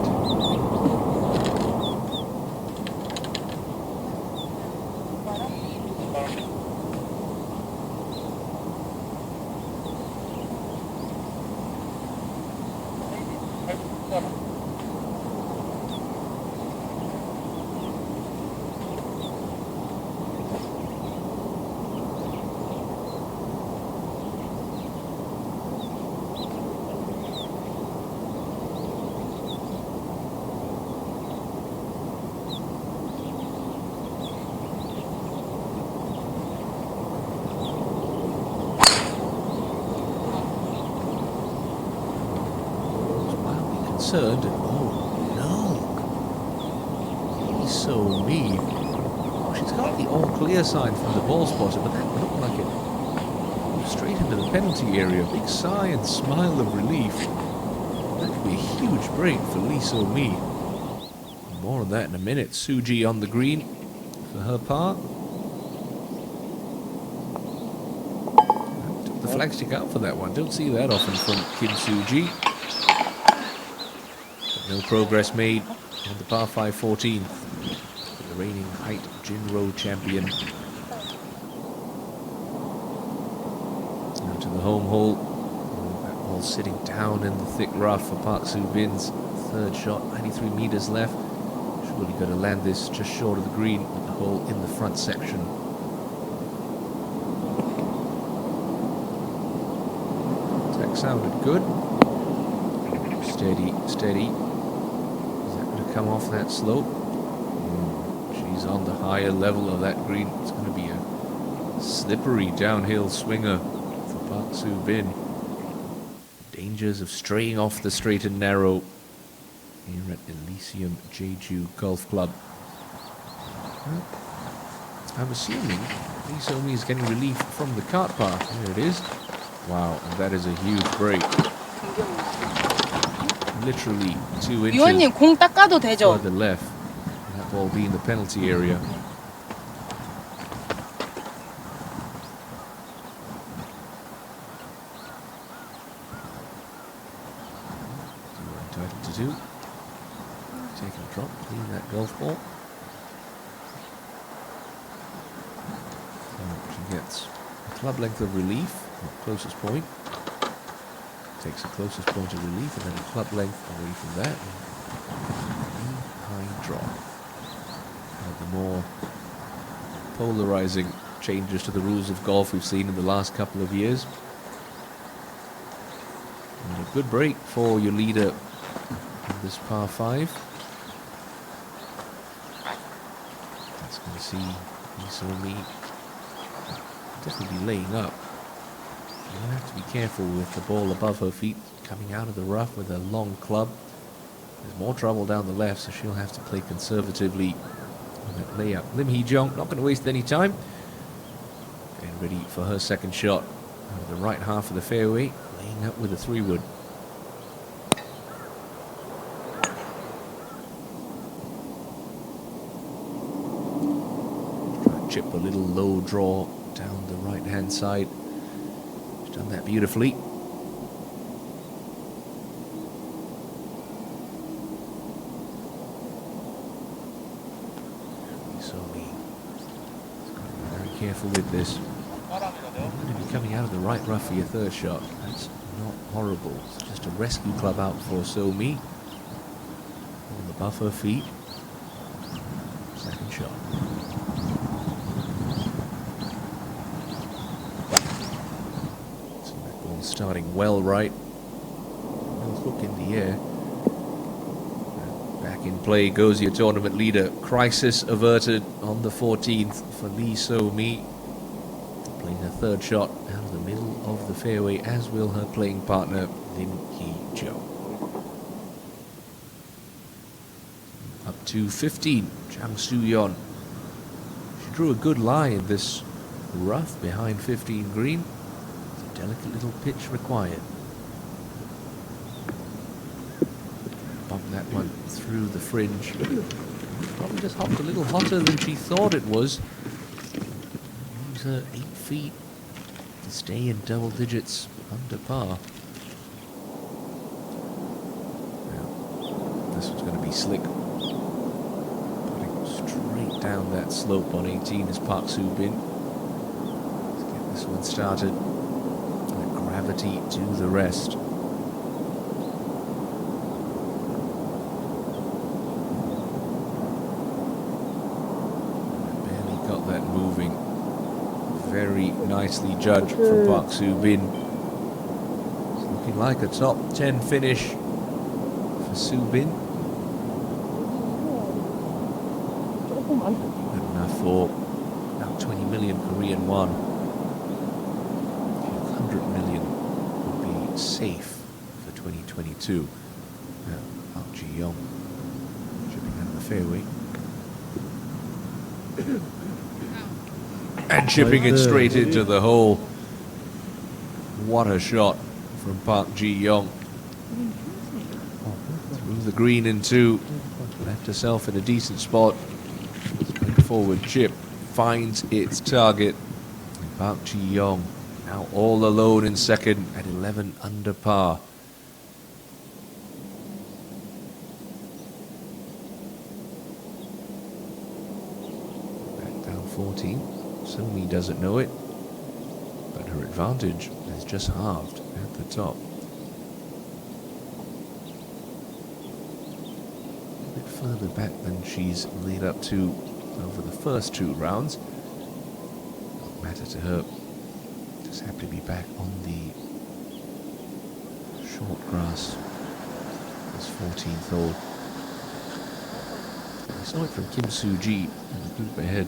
concerned. Oh no! So me. Oh, she's got the all clear sign from the ball spotter, but that looked like it moved straight into the penalty area. Big sigh and smile of relief. That could be a huge break for Lee So Mi. More on that in a minute. Suji on the green for her par. Took the flagstick out for that one. Don't see that often from Kim Suji. But no progress made on the par 5 14th. The reigning height Jinro champion. Now to the home hole. That ball sitting down in the thick rough for Park Soo Bin's third shot. 93 meters left. Surely going to land this just short of the green with the hole in the front section. That sounded good. Steady, steady. Is that going to come off that slope? She's on the higher level of that green. It's going to be a slippery downhill swinger for Park Soo Bin. Dangers of straying off the straight and narrow here at Elysium Jeju Golf Club. Well, I'm assuming Lee So Mi is getting relief from the cart path. There it is. Wow, and that is a huge break. Literally 2 inches 위원님 공 닦아도 되죠? further left. And that ball be in the penalty area. So we're entitled to do. Taking a drop, clean that golf ball. So she gets a club length of relief, closest point. Takes the closest point of relief and then a club length away from that. High drop. One of the more polarizing changes to the rules of golf we've seen in the last couple of years. And a good break for your leader in this par 5. That's going to see Lee So Mi definitely be laying up. You're going to have to be careful with the ball above her feet, coming out of the rough with a long club. There's more trouble down the left, so she'll have to play conservatively on that layup. Lim Hee-jung not going to waste any time. Getting ready for her second shot. Out of the right half of the fairway, laying up with a 3-wood. Try to chip a little low draw down the right-hand side. She's done that beautifully. So me. Very careful with this. You're going to be coming out of the right rough for your third shot. That's not horrible. It's just a rescue club out for So Mi. On above her feet. Second shot. So that ball starting well right. No hook in the air. Back in play goes your tournament leader. Crisis averted on the 14th for Lee So Mi. Playing her third shot out of the middle of the fairway, as will her playing partner, Lim Hee-jung. Up to 15, Jang Soo-yeon. She drew a good lie in this rough behind 15 green. It's a delicate little pitch required. Bump that one through the fringe. Probably just hopped a little hotter than she thought it was. Use her 8 feet to stay in double digits under par. Now, this one's going to be slick. Putting straight down that slope on 18 is Park Soo Bin. Let's get this one started. Let gravity do the rest. Barely got that moving. Very nicely judged from Park Soo Bin. It's looking like a top 10 finish for Soo Bin. Good enough for about 20 million Korean won. 100 million would be safe for 2022. Now, Park Ji-young chipping out of the fairway. And chipping it straight into the hole. What a shot from Park Ji-young. Through the green in two. Left herself in a decent spot. Straightforward chip. Finds its target. And Park Ji-young now all alone in second at 11 under par. Back down 14. Sumi doesn't know it, but her advantage is just halved at the top. A bit further back than she's laid up to over the first two rounds. Don't matter to her. Just happy to be back on the short grass. This 14th hole. We saw it from Kim Soo-ji in the group ahead.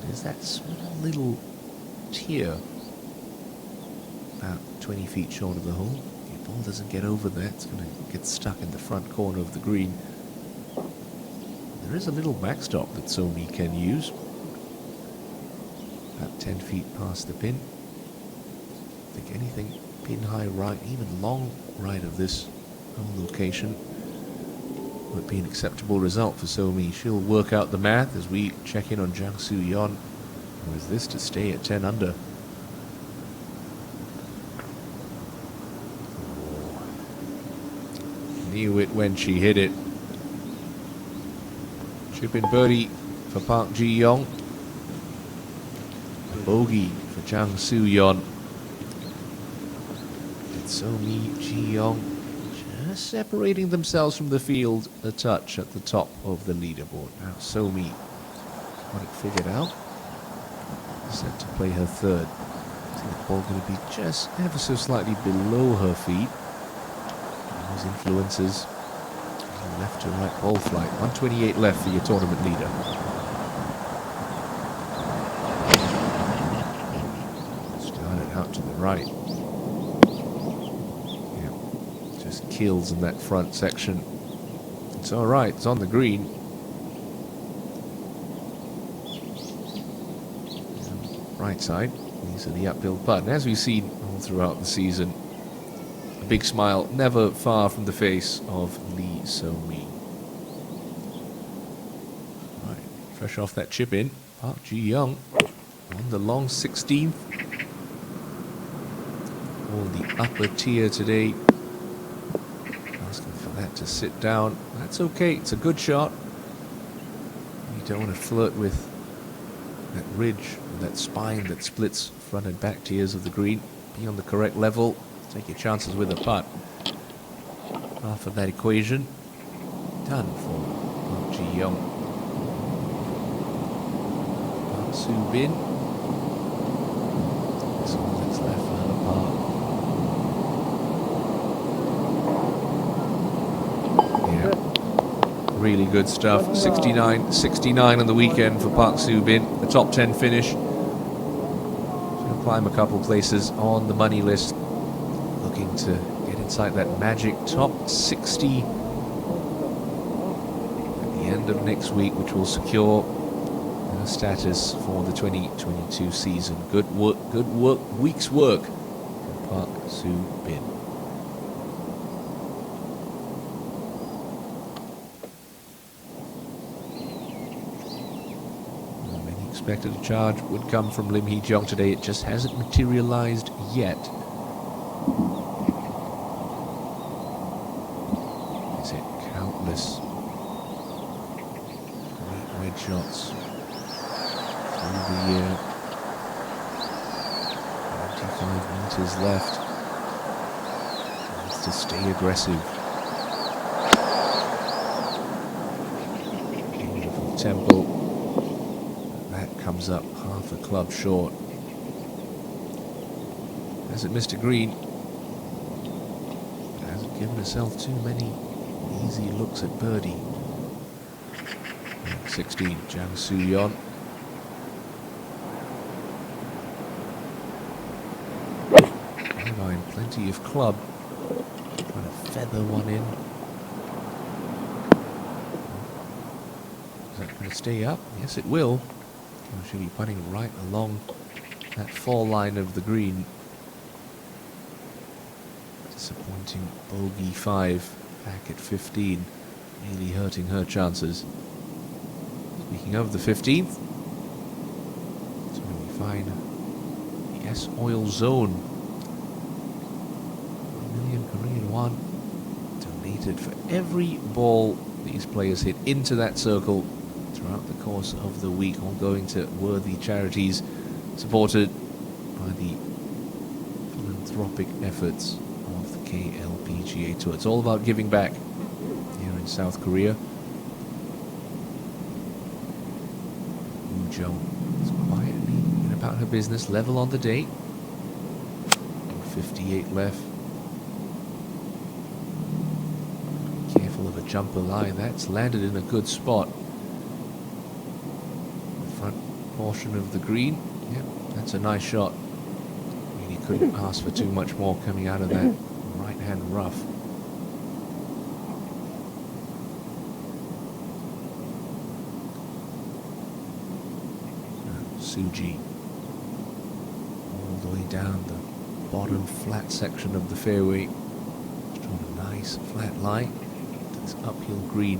There's that small little tier about 20 feet short of the hole. If your ball doesn't get over there, it's going to get stuck in the front corner of the green. There is a little backstop that Sumi can use. About 10 feet past the pin. I think anything pin high right, even long right of this hole location would be an acceptable result for Sumi. She'll work out the math as we check in on Jang Soo-yeon. Or is this to stay at 10 under? Knew it when she hit it. Chip in birdie for Park Ji-young. A bogey for Jang Soo-yeon. And Sumi Ji-young just separating themselves from the field a touch at the top of the leaderboard. Now Sumi got it figured out. Set to play her third. I think the ball going to be just ever so slightly below her feet. Those influences. Left to right ball flight. 128 left for your tournament leader. Started out to the right. Kills in that front section. It's all right. It's on the green. Right side. These are the uphill putt. And as we've seen all throughout the season, a big smile never far from the face of Lee So-mi. Right, fresh off that chip in, Park Ji-young on the long 16th. On the upper tier today. That to sit down. That's okay. It's a good shot. You don't want to flirt with that ridge, that spine that splits front and back tiers of the green. Be on the correct level. Take your chances with a putt. Half of that equation done for Park Ji-young. Park Soo-bin. That's all that's left for her par. Really good stuff. 69 on the weekend for Park Soo-bin. The top 10 finish. She'll climb a couple places on the money list. Looking to get inside that magic top 60 at the end of next week, which will secure her status for the 2022 season. Good week's work for Park Soo-bin. Expected a charge would come from Lim Hee-jung today. It just hasn't materialized yet. Is it countless great red shots through the year? 25 meters left. Needs to stay aggressive. Beautiful tempo. Comes up half a club short. Hasn't missed a green. Hasn't given herself too many easy looks at birdie. 16, Jang Soo-yeon. Plenty of club. Trying to feather one in. Is that going to stay up? Yes, it will. She'll be putting right along that fall line of the green. Disappointing bogey 5 back at 15. Really hurting her chances. Speaking of the 15th, so we find the S Oil Zone. 1 million Korean won donated for every ball these players hit into that circle throughout the course of the week, all going to worthy charities supported by the philanthropic efforts of the KLPGA Tour. It's all about giving back here in South Korea. Woo Jung is quietly in about her business, level on the day. 58 left. Careful of a jumper line. That's landed in a good spot. The front portion of the green. Yep, that's a nice shot. Really couldn't ask for too much more coming out of that right-hand rough. Suji all the way down the bottom flat section of the fairway. Just drawn a nice flat line to this uphill green.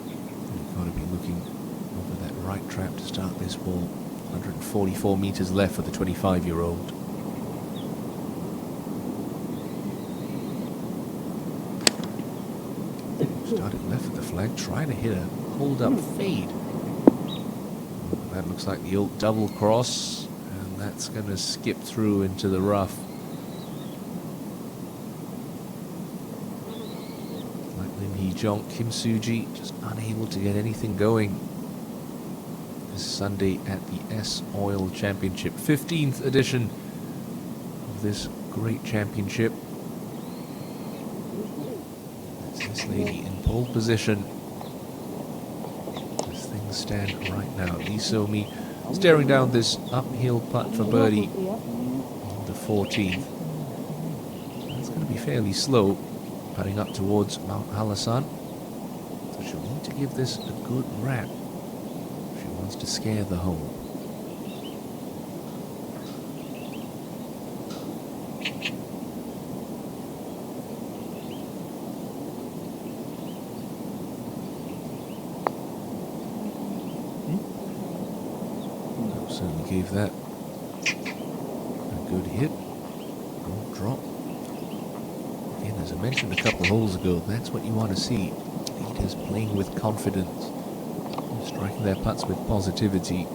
And you've got to be looking over that right trap to start this ball. 144 meters left for the 25-year-old. Started left of the flag, trying to hit a hold-up fade. That looks like the old double cross, and that's going to skip through into the rough. Like Lim Hee-jong, Kim Soo-ji just unable to get anything going this Sunday at the S Oil Championship. 15th edition of this great championship. That's this lady in pole position. Stand right now. Lee So-mi staring down this uphill putt for birdie on the 14th. It's going to be fairly slow, putting up towards Mount Halasan. So she'll need to give this a good wrap if she wants to scare the hole. Certainly gave that a good hit. Good drop. Again, as I mentioned a couple of holes ago, that's what you want to see. Leaders playing with confidence, striking their putts with positivity.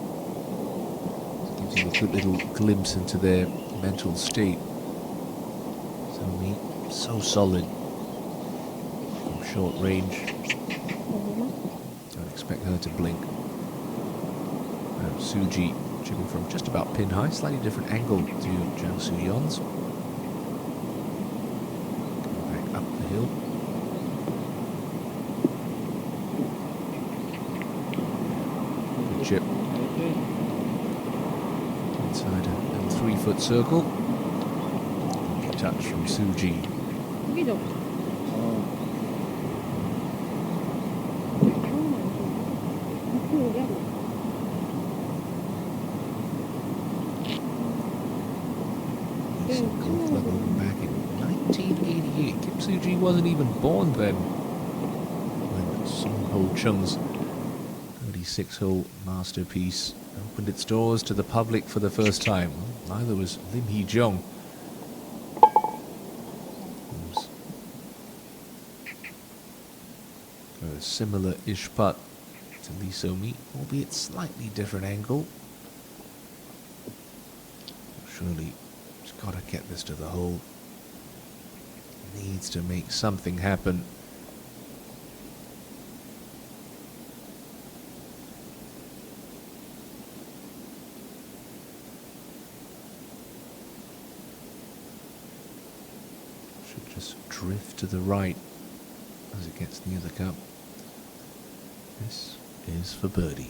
Gives you a good little glimpse into their mental state. So solid from short range. Don't expect her to blink. Suji chipping from just about pin high, slightly different angle to Jang Soo-yeon's. Back up the hill. Good chip. Inside a little 3-foot circle. Good touch from Suji. Golf level back in 1988. Kim Soo-ji wasn't even born then when Song Ho-chung's 36-hole masterpiece opened its doors to the public for the first time. Well, neither was Lim Hee-jong. A similar-ish putt to Lee So-mi, albeit slightly different angle. Surely got to get this to the hole. Needs to make something happen. Should just drift to the right as it gets near the cup. This is for birdie.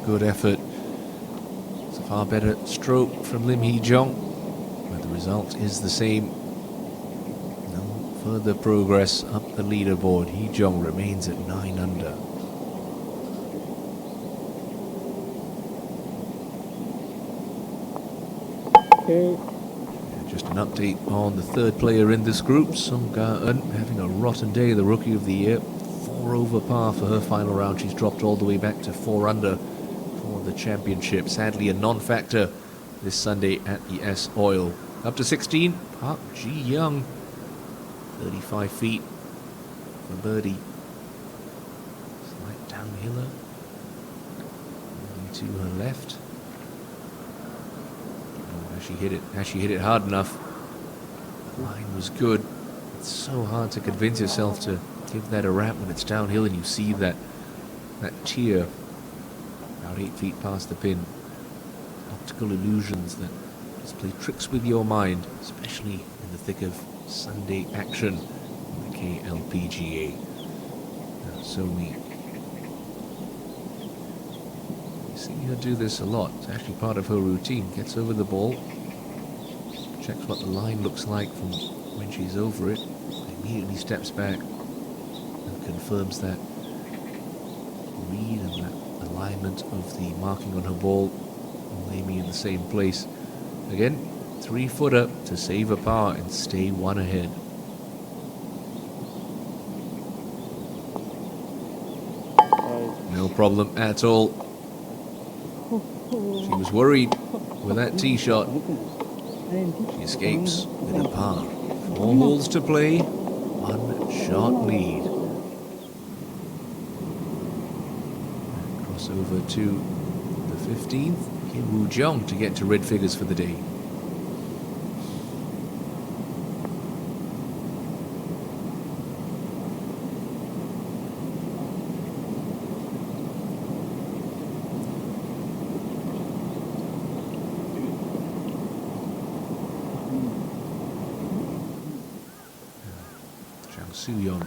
good effort. It's a far better stroke from Lim Hee-jung, but the result is the same. No further progress up the leaderboard. Hee-jung remains at 9 under. Just an update on the third player in this group, Sung Ga-eun, having a rotten day, the Rookie of the Year. 4 over par for her final round. She's dropped all the way back to 4 under for the championship. Sadly, a non-factor this Sunday at the S-Oil. Up to 16, Park Ji-young, 35 feet for birdie. Slight downhiller, moving to her left. Has she hit it hard enough? The line was good. It's so hard to convince yourself to give that a wrap when it's downhill and you see that tier about 8 feet past the pin. Optical illusions that just play tricks with your mind, especially in the thick of Sunday action on the KLPGA. So we see her do this a lot. It's actually part of her routine. Gets over the ball, checks what the line looks like from when she's over it, immediately steps back and confirms that read and that alignment of the marking on her ball will lay me in the same place. Again, 3-footer to save a par and stay 1 ahead. No problem at all. She was worried with that tee shot. She escapes with a par. 4 holes to play, 1 shot lead. Crossover to the 15th. Kim Woo-jung to get to red figures for the day. Soo-yeon,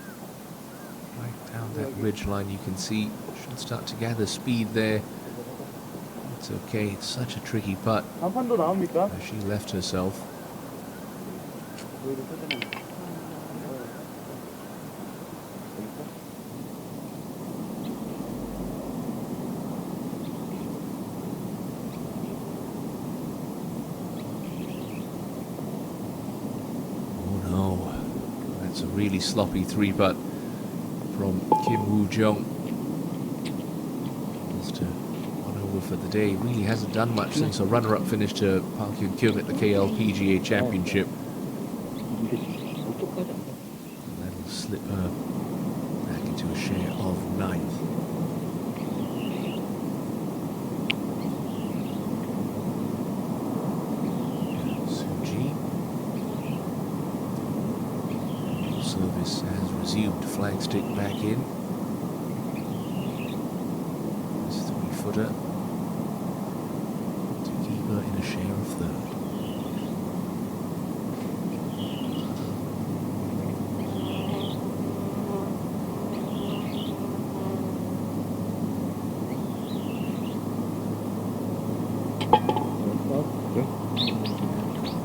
right down that ridge line, you can see she'll start to gather speed there. It's okay, it's such a tricky putt as she left herself. A really sloppy 3-putt from Kim Woo-jung. Just to 1 over for the day. Really hasn't done much since a runner-up finish to Park Hyun-kyung at the KLPGA Championship. That'll slip her back into a share of 9th. Service has resumed. Flag stick back in. This 3-footer to keep her in a share of 3rd.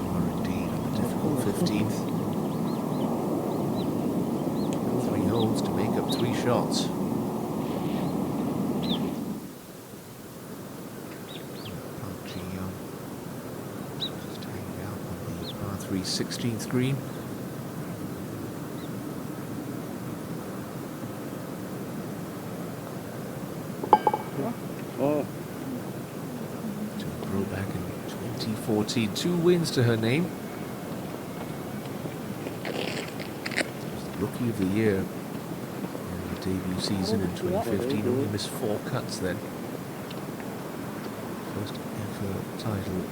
Are indeed on the difficult 15th. To make up 3 shots. Park Ji-young just hanging out on the par 3 16th green. To grow back in 2014, 2 wins to her name. Rookie of the Year in the debut season in 2015. Only missed 4 cuts then. First ever title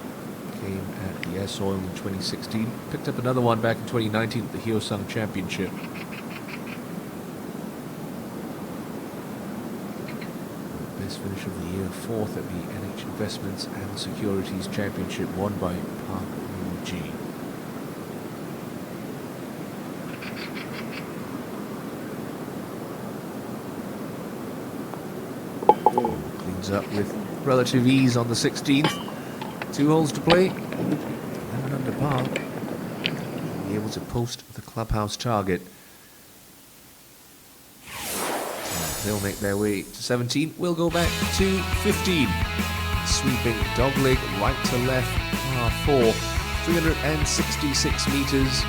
came at the S-Oil in 2016. Picked up another one back in 2019 at the Hyo-sung Championship. Best finish of the year, 4th at the NH Investments and Securities Championship, won by Park Woo-ji. Cleans up with relative ease on the 16th. 2 holes to play. 11 under par. Be able to post the clubhouse target. They'll make their way to 17. We'll go back to 15. Sweeping dogleg right to left, par 4, 366 meters.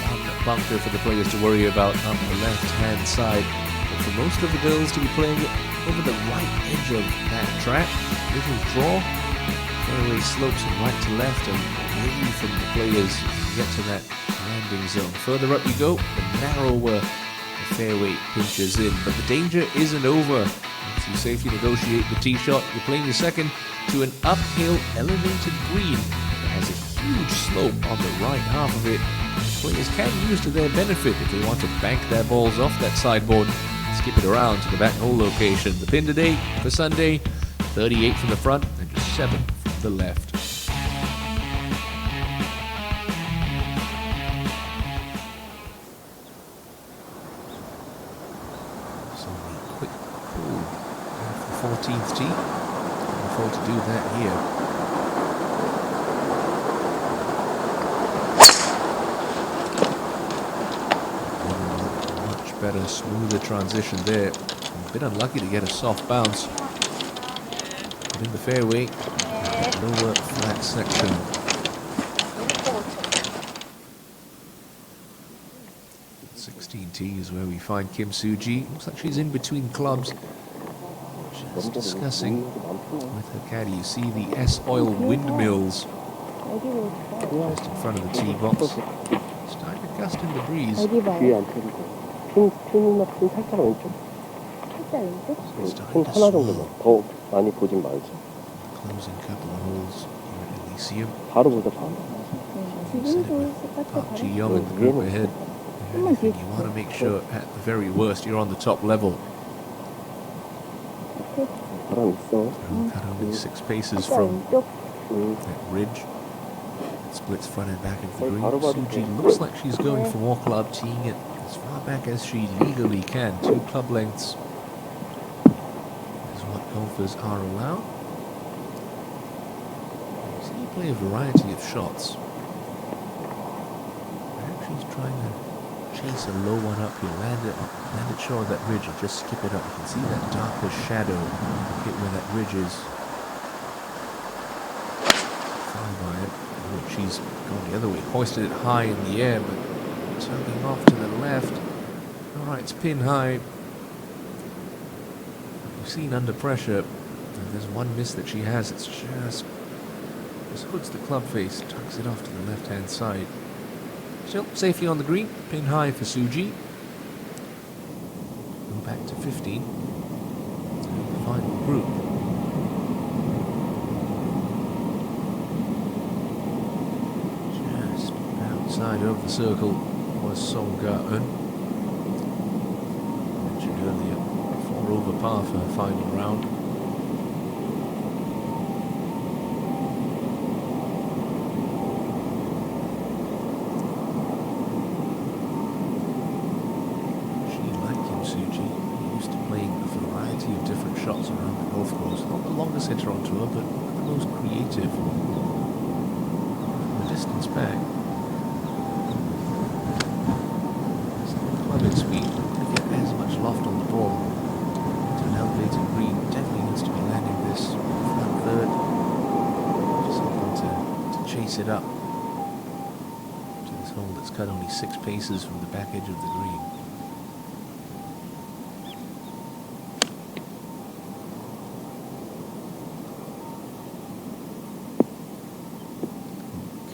One bunker for the players to worry about on the left-hand side. But for most of the girls to be playing it over the right edge of that track. Little draw. Fairway slopes from right to left and away from the players to get to that landing zone. Further up you go, the narrower the fairway pinches in. But the danger isn't over. Once you safely negotiate the tee shot, you're playing your second to an uphill elevated green that has a huge slope on the right half of it. Players can use to their benefit if they want to bank their balls off that sideboard and skip it around to the back hole location. The pin today for Sunday, 38 from the front and just 7 from the left. So a quick pull off the 14th tee. Looking forward to do that here. Better, smoother transition there. A bit unlucky to get a soft bounce. But in the fairway, lower flat section. 16T is where we find Kim Soo-ji. Looks like she's in between clubs. Just discussing with her caddy. You see the S-Oil windmills just in front of the tee box. Starting to gust in the breeze. 핀이나 핀 살짝 왼쪽? 살짝 왼쪽? 핀 하나 정도만. 더 많이 보진 말죠. Closing couple of holes here at Elysium. 바로 보자, 바로. Park Ji-young in the group ahead. You want to make sure at the very worst you're on the top level. 바람 있어. Cut only 6 paces from that ridge. It splits front and back of the green. Soo-ji looks like she's going for more club, teeing it as far back as she legally can. 2 club lengths is what golfers are allowed. So you play a variety of shots. Perhaps she's trying to chase a low one up here. Land it short of that ridge and just skip it up. You can see that darker shadow hit where that ridge is. Far by it. She's going the other way. Hoisted it high in the air, but turning off to the left. Alright, it's pin high. You've seen under pressure. And there's one miss that she has. It's just hooks the club face, tucks it off to the left-hand side. Still safely on the green. Pin high for Soo-ji. Go back to 15. The final group. Just outside of the circle was Song Ga-eun. Mentioned earlier, 4 over par for her final round. She, like Kim Soo-ji, used to playing a variety of different shots around the golf course. Not the longest hitter on tour, but the most creative. From the distance back, club speed, to get as much loft on the ball to an elevated green. Definitely needs to be landing this front third. Just hoping to chase it up to this hole that's cut only 6 paces from the back edge of the green.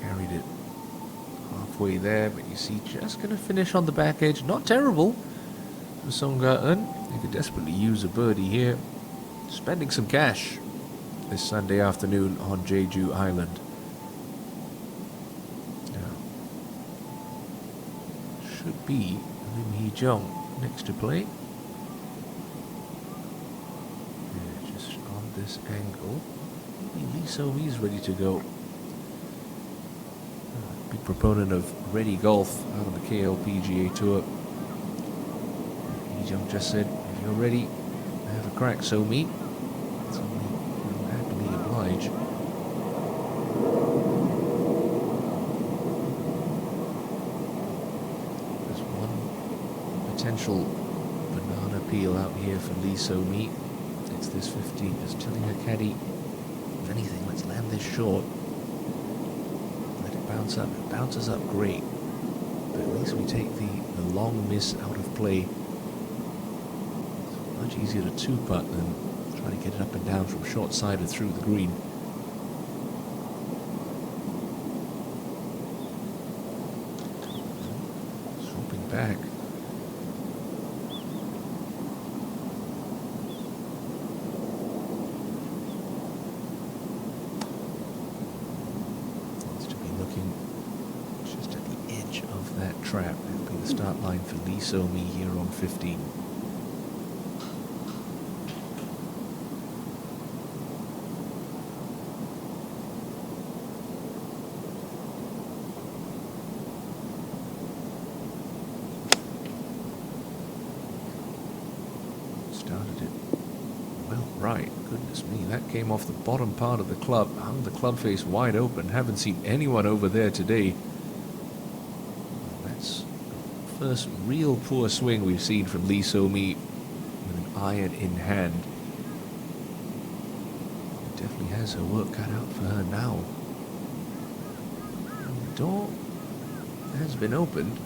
Carried it halfway there, but you see, just going to finish on the back edge. Not terrible for Song Ga-eun. They could desperately use a birdie here. Spending some cash this Sunday afternoon on Jeju Island. Now, should be Lim Hee-jung next to play. Yeah, just on this angle. Maybe Lee So-hee's ready to go. Big proponent of ready golf out on the KLPGA tour. Hee-jung just said, if you're ready, have a crack, So-mi. It's only potential banana peel out here for Lee So-mi. It's this 15, just telling her caddy, if anything, let's land this short. Let it bounce up. It bounces up great. But at least we take the long miss out of play. It's much easier to two-putt than trying to get it up and down from short-sided through the green. Swooping back. Trap. It'll be the start line for Lee So-mi here on 15. Started it well right. Goodness me, that came off the bottom part of the club, hung the club face wide open. Haven't seen anyone over there today. First real poor swing we've seen from Lee So-mi with an iron in hand. It definitely has her work cut out for her now. And the door has been opened.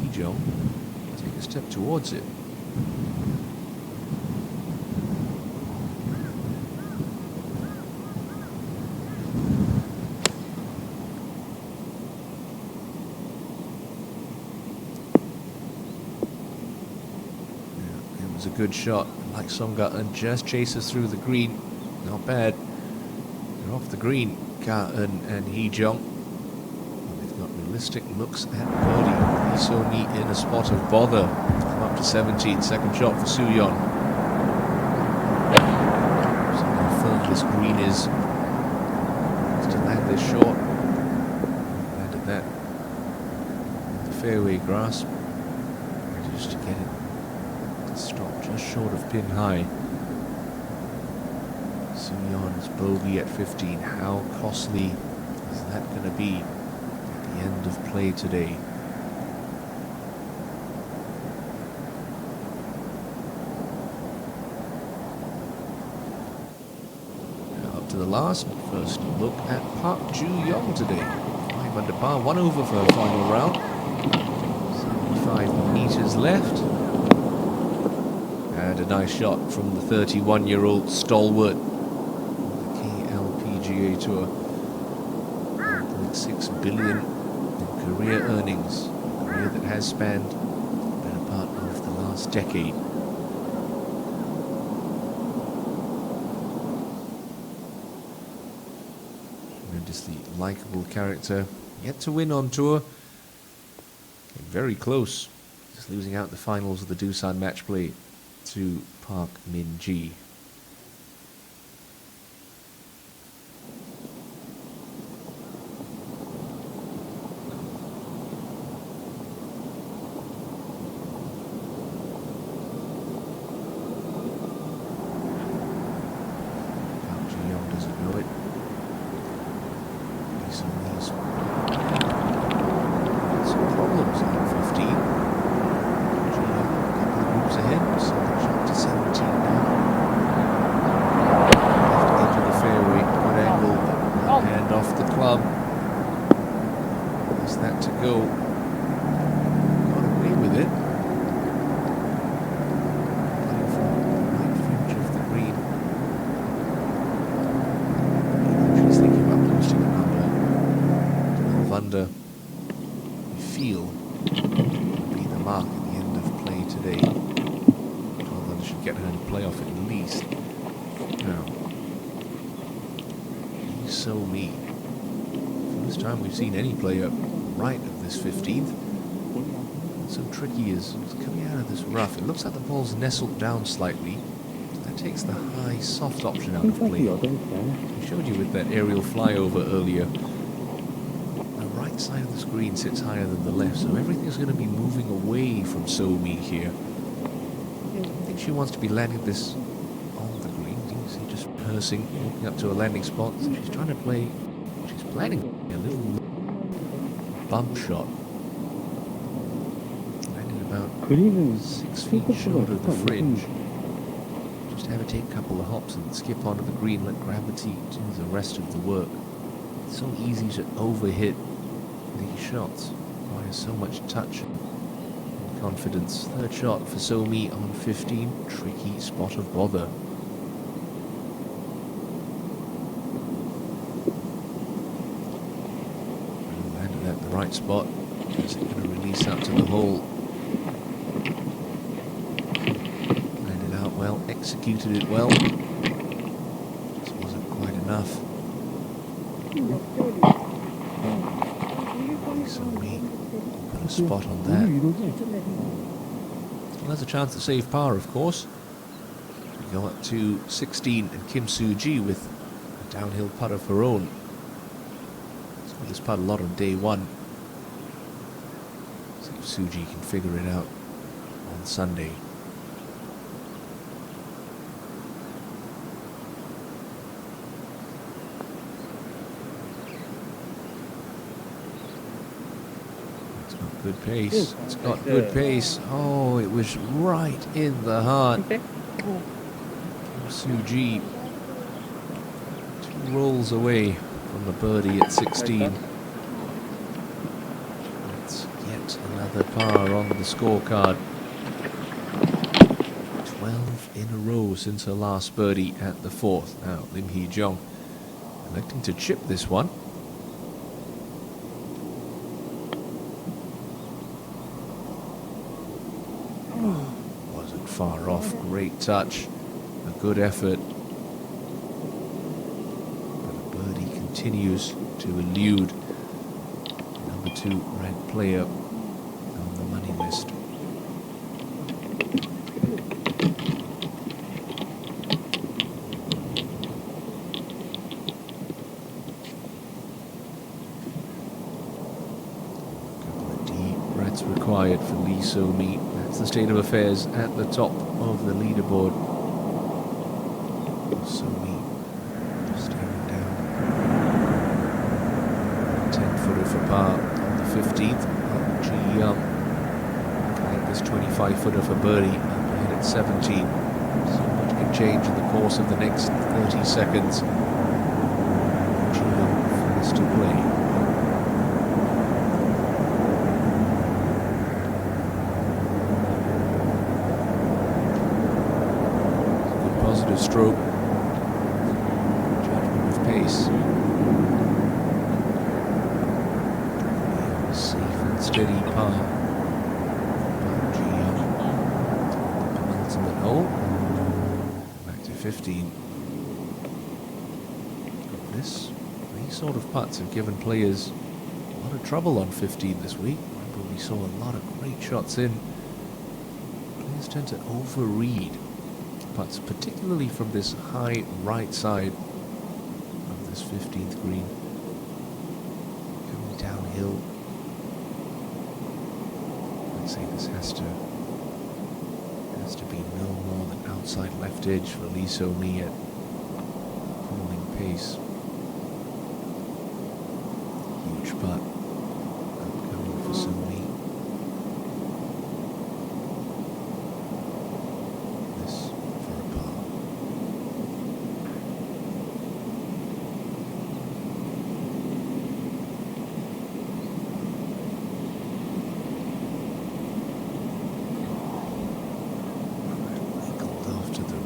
Lee Jong take a step towards it. A good shot, like Songga-eun just chases through the green. Not bad. They're off the green, Ka-eun and Hee-jung. They've got realistic looks at birdie. Lee So-mi in a spot of bother. Come up to 17, second shot for Soo-yeon. So how firm this green is. Has to land this short. Landed that. The fairway grasp. Ready just to get it. Stop just short of pin high. Soo-yeon's bogey at 15. How costly is that going to be at the end of play today? Now up to the last. First look at Park Ju-young today. 5 under par, 1 over for her final round. 75 meters left. And a nice shot from the 31-year-old stalwart of the KLPGA Tour. 1.6 billion in career earnings. A career that has spanned the better part of the last decade. Tremendously likable character. Yet to win on tour. Came very close. Just losing out the finals of the Doosan match play to Park Min-ji. Park Ji-young doesn't know it. Some problems on 15. Ji-young, a couple of groups ahead. So 17 now. Left edge of the fairway, good angle, right hand off the club. There's that to go. Got away with it. Playing from the right fringe of the green. She's thinking about posting a number 12 under. We feel will be the mark at the end of play today. Should get her in the playoff at least. Now, Lee So-mi. First time we've seen any player right of this 15th. What's so tricky is coming out of this rough. It looks like the ball's nestled down slightly. That takes the high, soft option out of play. I showed you with that aerial flyover earlier. The right side of the screen sits higher than the left, so everything's going to be moving away from So-mi here. I think she wants to be landing this on the green. You can see just rehearsing, walking up to a landing spot. So she's trying to play, she's planning a little bump shot. about 그린은 6 feet 핑크색은 short of the 약간 fringe. 무슨 Just have it take a couple of hops and skip onto the green, let gravity do the rest of the work. It's so easy to overhit these shots. Requires so much touch and confidence. Third shot for Somi on 15. Tricky spot of bother. Landed at the right spot. Is it going to release out to the hole? Landed out well, executed it well. This wasn't quite enough. Somi put a spot on that. Still has a chance to save par, of course. We go up to 16 and Kim Soo-ji with a downhill putt of her own. So this putt a lot on day one. See if Soo-ji can figure it out on Sunday. It's got good pace. It's got good pace. Oh, it was right in the heart. Soo-ji 2 rolls away from the birdie at 16. It's yet another par on the scorecard. 12 in a row since her last birdie at the 4th. Now Lim Hee-jung electing to chip this one. Wasn't far off. Great touch. A good effort. But a birdie continues to elude number 2 ranked player on the money list. A couple of deep breaths required for Lee So-mi. That's the state of affairs at the top of the leaderboard. So-mi staring down. 10-footer for par on the 15th. Ji-young at this 25-footer for birdie up ahead at 17. So much can change in the course of the next 30 seconds. Ji-young first to play. Positive stroke. Judgment of pace. Safe and steady par. Ji-young. Penultimate hole. Back to 15. These sort of putts have given players a lot of trouble on 15 this week. Remember, we saw a lot of great shots in. Players tend to overread putts, particularly from this high right side of this 15th green. Coming downhill. I'd say this has to be no more than outside left edge for Lee So-mi at falling pace. Huge putt upcoming for So-mi.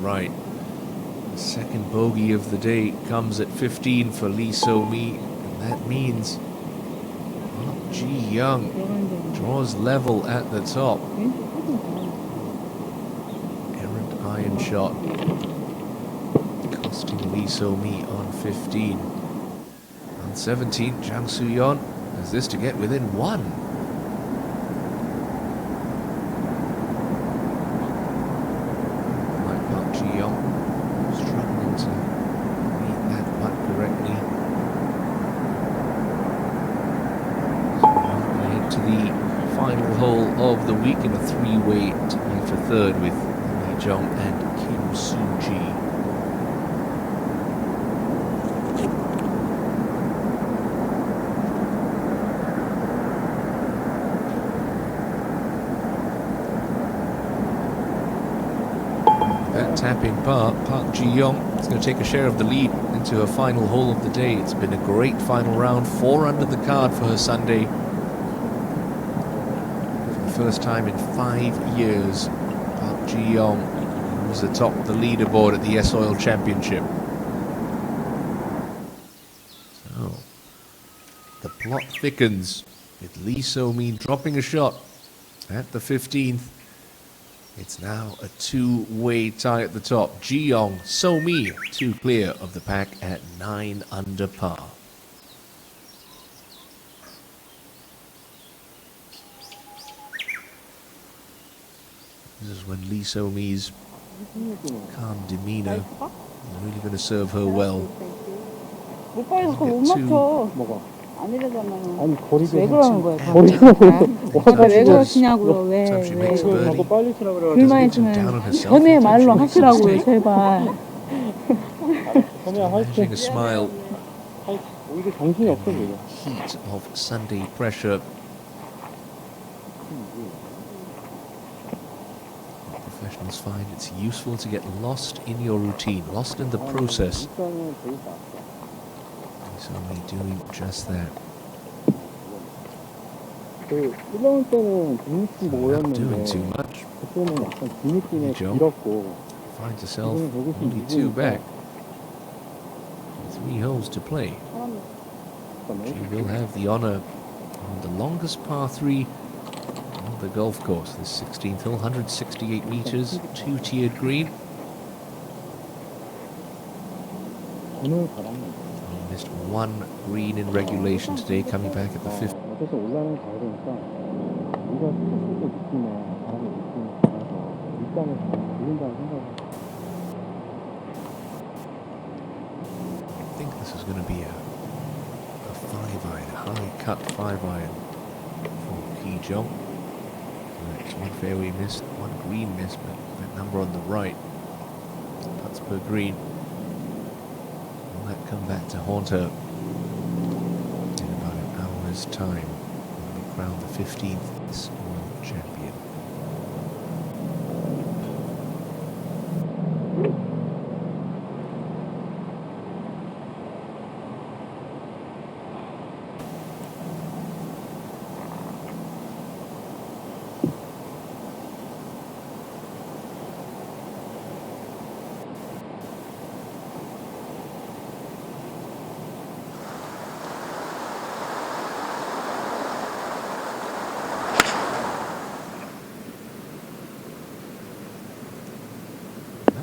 Right. The second bogey of the day comes at 15 for Lee So-mi, and that means Ji-young draws level at the top. Errant iron shot costing Lee So-mi on 15. On 17, Jang Soo-yeon has this to get within 1. Struggling to read that putt correctly. So we're ahead to the final hole of the week in a 3-way tie for third with Lee Jong and Kim Soo-ji. tap-in par. Park Ji-young is going to take a share of the lead into her final hole of the day. It's been a great final round. 4 under the card for her Sunday. For the first time in 5 years, Park Ji-young was atop the leaderboard at the S-Oil Championship. So, the plot thickens with Lee So-mi dropping a shot at the 15th. It's now a 2-way tie at the top. Ji-young, So-mi, 2 clear of the pack at 9 under par. This is when Lee So-mi's calm demeanor is really going to serve her well. 오빠 이거 못 맞춰. 뭐가? 아니라잖아요. 아니 거리가 왜 그러는 거예요? 거리가 왜 그러시냐고요? 왜? 자꾸 빨리 치라 그래가지고 불만 있으면 전에 말로 하시라고요, 제발. Managing a smile. 오히려 정신이 없어 보여. Heat of Sunday pressure. Professionals find it's useful to get lost in your routine, lost in the process. So we're doing just that. 그 1라운드 때는 뒷느낌 Not 모였는데 doing too much. 그때는 약간 뒷느낌에 길었고 Finds herself only 2 back. 3 holes to play. She will have the honor on the longest par 3 on the golf course. The 16th hole, 168 meters, 2-tiered green. 오늘 잘하는 Missed 1 green in regulation today, coming back at the 5th. 어디서 올라는 가야 되니까 우리가 스포츠 느낌에 바람의 느낌에 따라서 일단은 들린다는 생각을. I think this is going to be a 5-iron, a high cut 5-iron for Ki-jong. It's 1 fairway missed, 1 green missed, but that number on the right, putts per green. Will that come back to haunt her in about an hour's time when we crown the 15th world champion?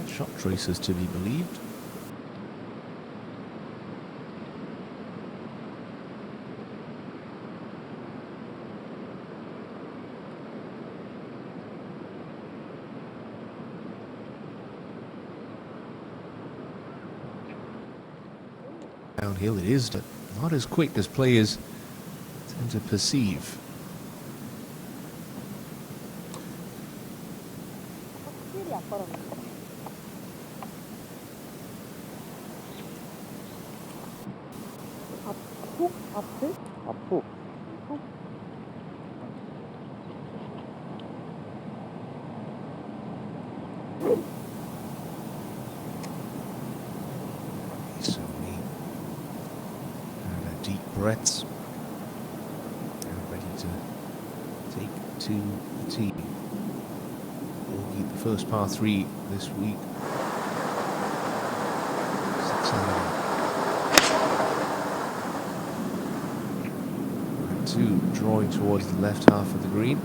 Shot tracers to be believed. Downhill it is, but not as quick as players tend to perceive. 앞으로 So we have deep breaths and ready to take to the tee. We'll keep the first par 3 this week. 6 under. 2 drawing towards the left half of the green,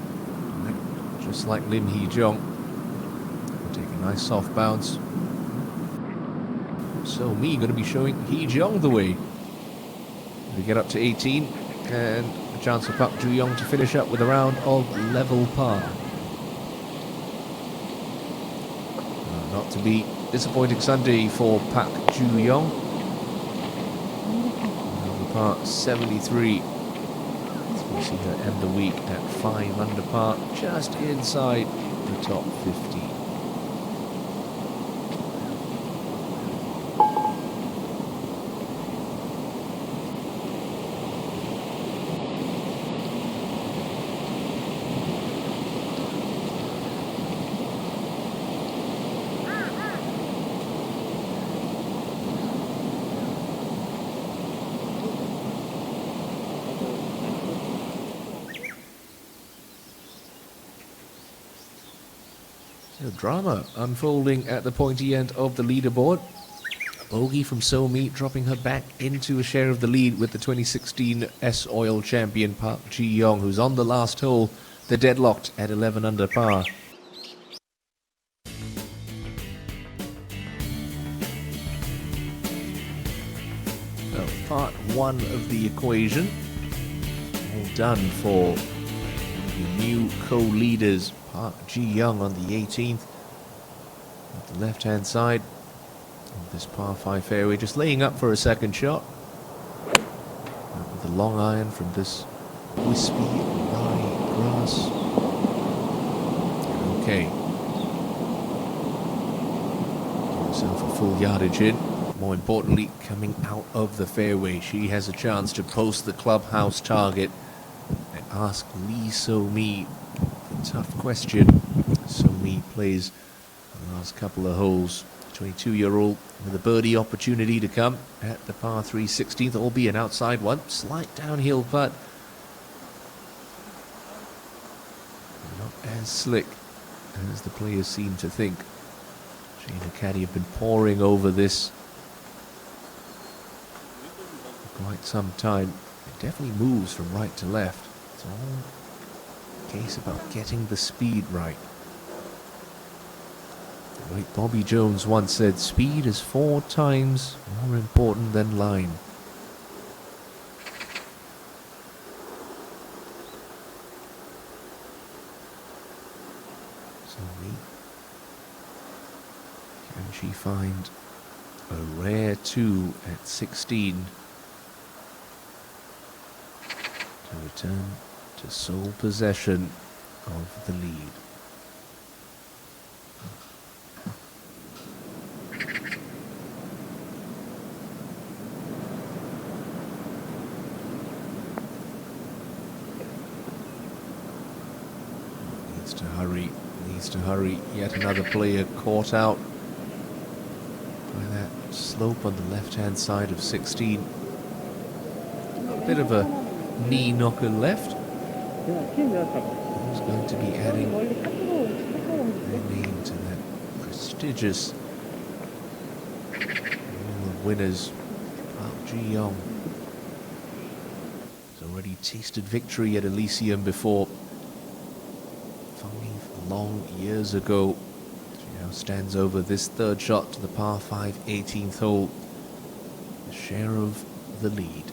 just like Lim Hee-jung. Take a nice soft bounce. So-mi going to be showing Hee-jung the way. We get up to 18, and a chance for Park Ju-young to finish up with a round of level par. Not to be disappointing Sunday for Park Ju-young. Level par 73. We see her end the week at 5 under par, just inside the top 15. Drama unfolding at the pointy end of the leaderboard. A bogey from So-Mi dropping her back into a share of the lead with the 2016 S-Oil champion Park Ji-young, who's on the last hole. They're deadlocked at 11 under par. So part one of the equation all done for the new co-leaders. Park Ji-young on the 18th at the left-hand side of this par 5 fairway, just laying up for a second shot with a long iron from this wispy rye grass. Okay, give herself a full yardage in. More importantly, coming out of the fairway, she has a chance to post the clubhouse target and ask Lee So-Mi the tough question. So-Mi plays the last couple of holes. 22-year-old with a birdie opportunity to come at the par 3 16th, albeit an outside one. Slight downhill putt. Not as slick as the players seem to think. She and her caddy have been poring over this for quite some time. It definitely moves from right to left. It's all a case about getting the speed right. The great Bobby Jones once said, speed is 4 times more important than line. So can she find a rare 2 at 16 to return to sole possession of the lead? Needs to hurry. Yet another player caught out by that slope on the left-hand side of 16. A bit of a knee knocker left. Who's going to be adding their name to that prestigious Wall of Winners? Park Ji-young has already tasted victory at Elysium before. Long years ago. She now stands over this third shot to the par 5 18th hole. A share of the lead.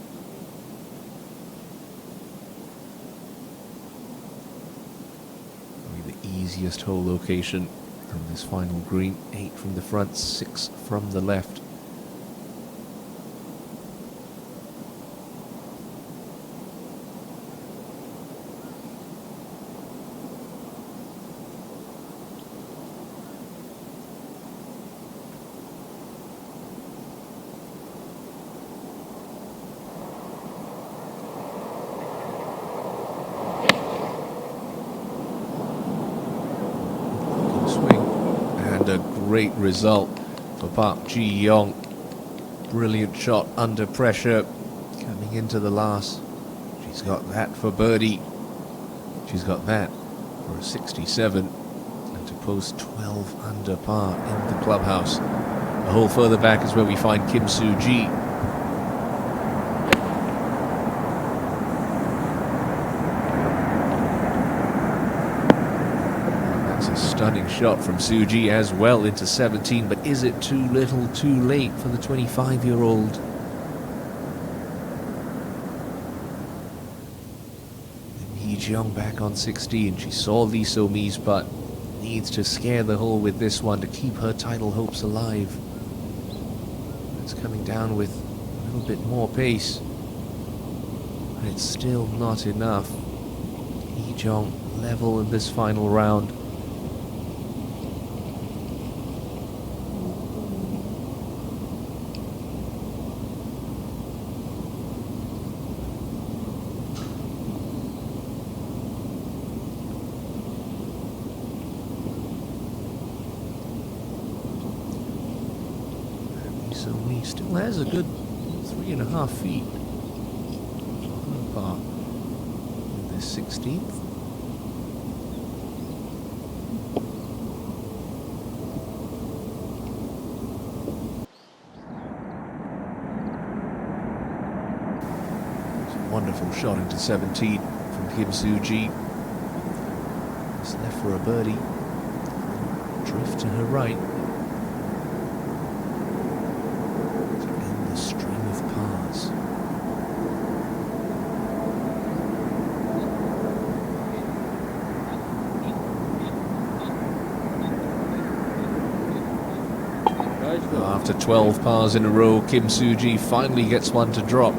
Probably the easiest hole location from this final green. 8 from the front, 6 from the left. A great result for Park Ji-young. Brilliant shot under pressure coming into the last. She's got that for birdie. She's got that for a 67 and to post 12 under par in the clubhouse. A hole further back is where we find Kim Soo-ji. Stunning shot from Soo-ji as well into 17, but is it too little too late for the 25-year-old? Hee-jeong back on 16. She saw Lee So-mi's putt. Needs to scare the hole with this one to keep her title hopes alive. It's coming down with a little bit more pace, but it's still not enough. Hee-jeong level in this final round. So-mi still has a good 3.5 feet on par with this 16th. Wonderful shot into 17 from Kim Soo-ji. It's left for a birdie. Drift to her right. To end the string of pars. After 12 pars in a row, Kim Soo-ji finally gets one to drop.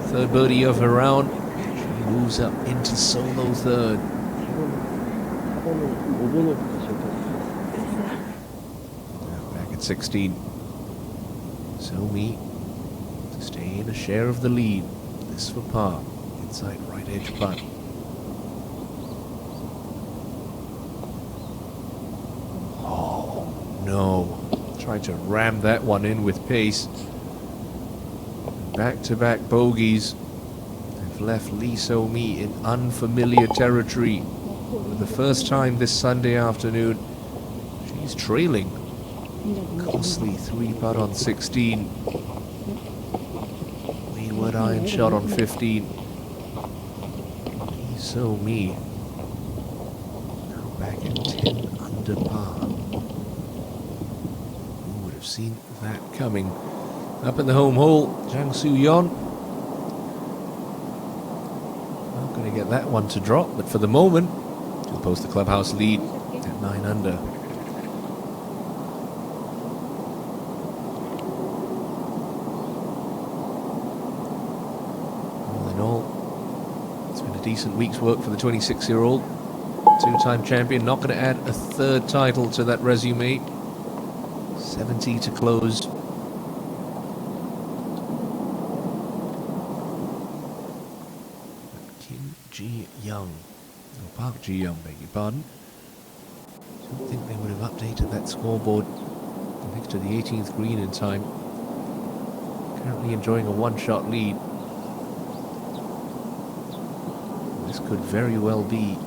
Third birdie of her round. She moves up into solo third. Back at 16. So-mi to stay in a share of the lead. This for par. Inside right edge putt. Oh, no. Tried to ram that one in with pace. Back-to-back bogeys have left Lee So-mi in unfamiliar territory. For the first time this Sunday afternoon, she's trailing. Costly 3-putt on 16. Wayward iron shot on 15. Lee So-mi now back at 10 under par. Seen that coming. Up in the home hole, Jang Soo-yeon. Not going to get that one to drop, but for the moment, she'll post the clubhouse lead at 9 under. All in all, it's been a decent week's work for the 26-year-old. Two-time champion, not going to add a third title to that resume. 70 to close. Kim Ji-young, or Park Ji-young, beg your pardon. Don't think they would have updated that scoreboard next to the 18th green in time. Currently enjoying a one-shot lead. This could very well be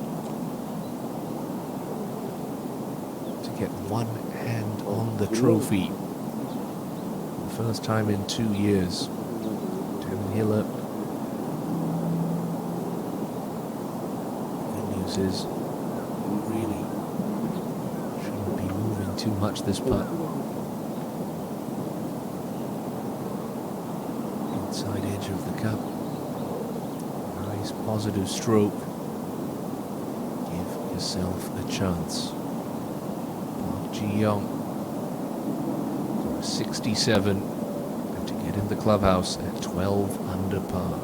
to get one hand on the trophy for the first time in 2 years. Devin Hiller. Good news is, really shouldn't be moving too much this putt. Inside edge of the cup. Nice positive stroke. Give yourself a chance. Ji-young for a 67 and to get in the clubhouse at 12 under par.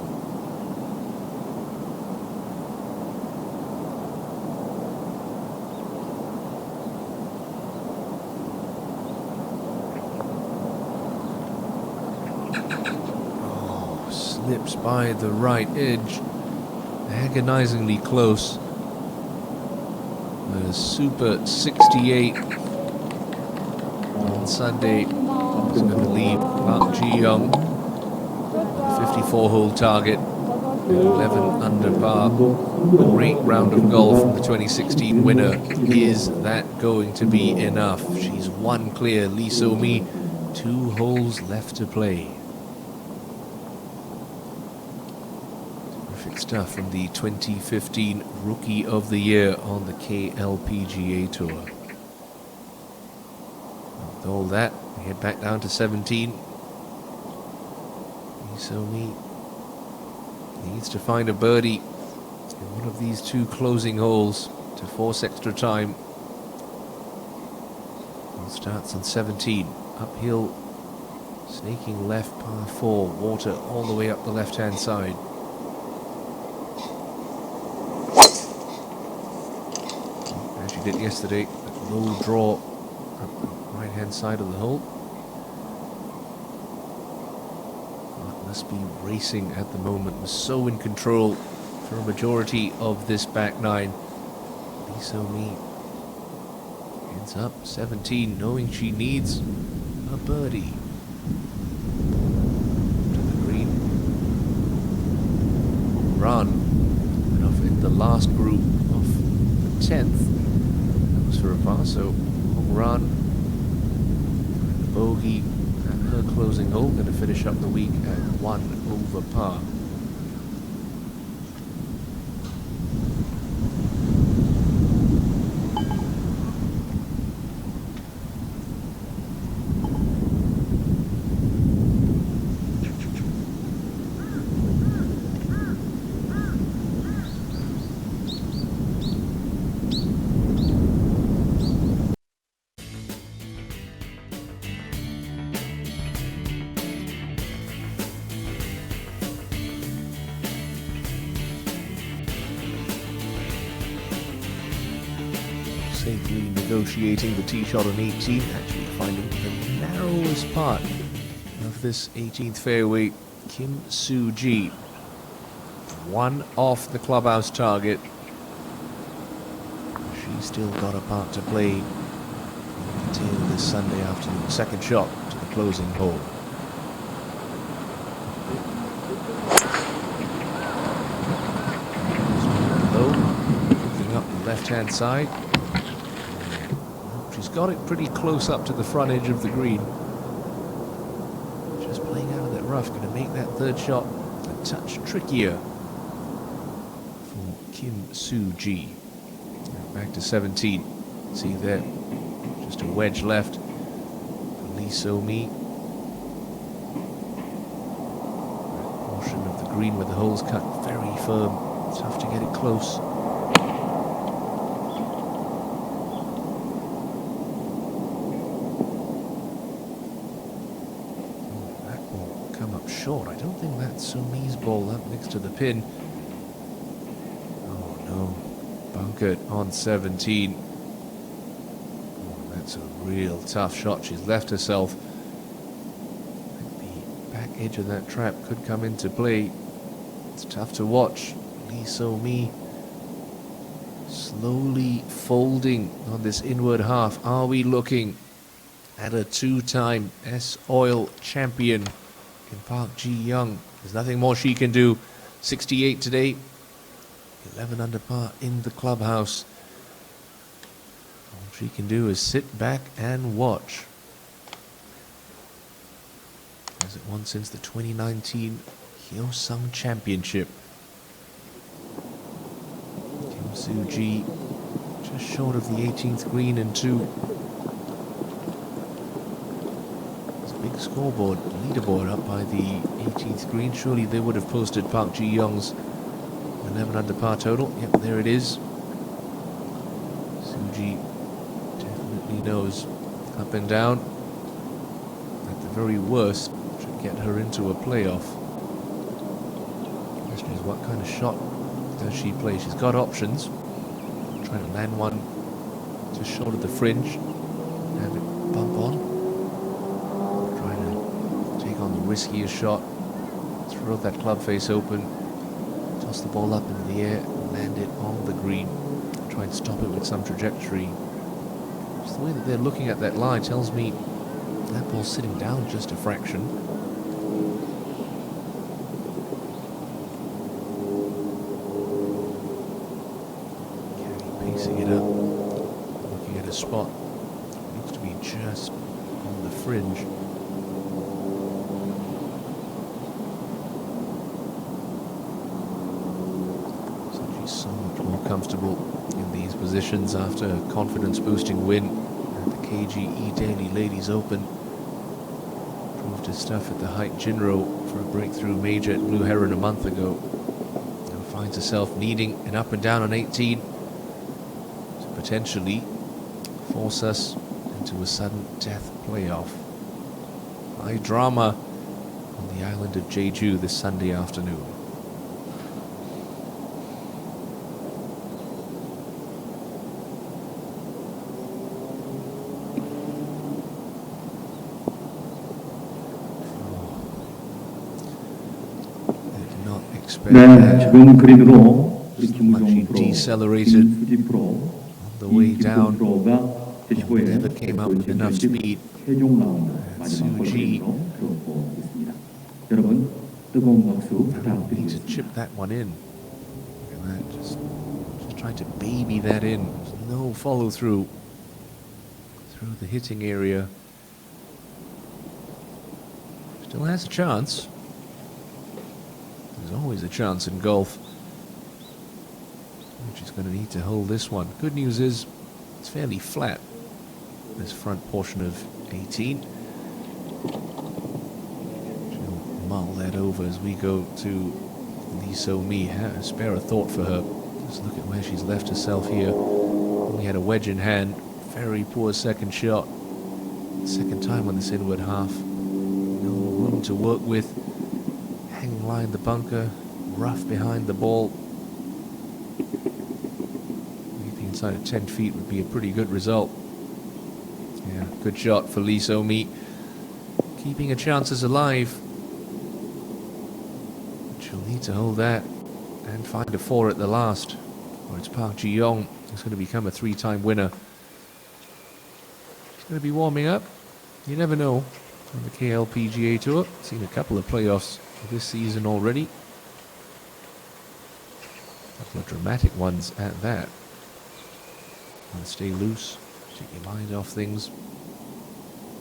Oh, slips by the right edge, agonizingly close. The Super 68 on Sunday is going to leave Park Ji-young 54-hole target, 11 under par. Great round of golf from the 2016 winner. Is that going to be enough? She's one clear. Lee So-mi, 2 holes left to play. Terrific stuff from the 2015 Rookie of the Year on the KLPGA Tour. With all that, we head back down to 17. Lee So-mi needs to find a birdie in one of these 2 closing holes to force extra time. It starts on 17. Uphill, snaking left, par 4. Water all the way up the left-hand side. As she did yesterday, that low draw up the right-hand side of the hole. Must be racing at the moment. Was so in control for a majority of this back 9. Lee So-mi ends up 17, knowing she needs a birdie. To the green. Run went off in the last group of the 10th. That was for a par, so long run. And the bogey. Her closing hole, going to finish up the week at 1 over par. safely negotiating the tee shot on 18, actually finding the narrowest part of this 18th fairway. Kim Soo-ji, one off the clubhouse target. She's still got a part to play until this Sunday afternoon. Second shot to the closing hole. Low, looking up the left-hand side. She's got it pretty close up to the front edge of the green. Just playing out of that rough, going to make that third shot a touch trickier for Kim Soo-ji. Back to 17. See there, just a wedge left for Lee So-mi. Portion of the green where the hole's cut very firm. Tough to get it close. That will come up short. I don't think that's So-mi's ball up next to the pin. Oh no. Bunkered on 17. Oh, that's a real tough shot. She's left herself. The back edge of that trap could come into play. It's tough to watch. Lee So-mi slowly folding on this inward half. Are we looking at a two-time S-Oil champion in Park Ji-young? There's nothing more she can do. 68 today. 11 under par in the clubhouse. All she can do is sit back and watch. Has it won since the 2019 Hyo-sung Championship. Kim Soo-ji just short of the 18th green and 2. There's a big scoreboard, leaderboard up by the 18th green. Surely they would have posted Park Ji-young's 11 under par total. Yep, there it is. Soo-ji definitely knows up and down. At the very worst, should get her into a playoff. The question is, what kind of shot does she play? She's got options. Trying to land one just short of the fringe. Have it bump on. Trying to take on the riskiest shot. Throw that club face open. Toss the ball up into the air, land it on the green, try and stop it with some trajectory. Just the way that they're looking at that line tells me that ball's sitting down just a fraction. Caddy pacing it up, looking at a spot. Looks to be just on the fringe. Comfortable in these positions after a confidence-boosting win at the KGE Daily Ladies Open. Proved his stuff at the Haight Jinro for a breakthrough major at Blue Heron a month ago. Now finds herself needing an up and down on 18 to potentially force us into a sudden death playoff. High drama on the island of Jeju this Sunday afternoon. 네, 지금 그린으로 우리 김우종 프로, decelerated 김수지 프로, on the way down. 프로가 제15회 Never came up with enough speed. 최종 라운드 마지막 Soo-ji 골프로 들어오고 있습니다. 여러분 뜨거운 박수 need to 부탁드리겠습니다. chip that one in. Look at that, just trying to baby that in. There's no follow through the hitting area. Still has a chance. There's always a chance in golf. She's going to need to hold this one. Good news is it's fairly flat, this front portion of 18. She'll mull that over as we go to Lee So-mi. Spare a thought for her. Just look at where she's left herself here. Only had a wedge in hand. Very poor second shot. Second time on this inward half. No room to work with. Hanging line the bunker. Rough behind the ball. Inside of 10 feet would be a pretty good result. Yeah, good shot for Lee So-mi. Keeping her chances alive. She'll need to hold that and find a 4 at the last. Or it's Park Ji-young who's going to become a 3-time winner. She's going to be warming up. You never know on the KLPGA Tour. Seen a couple of playoffs this season already. A couple of dramatic ones at that. And stay loose. Take your mind off things.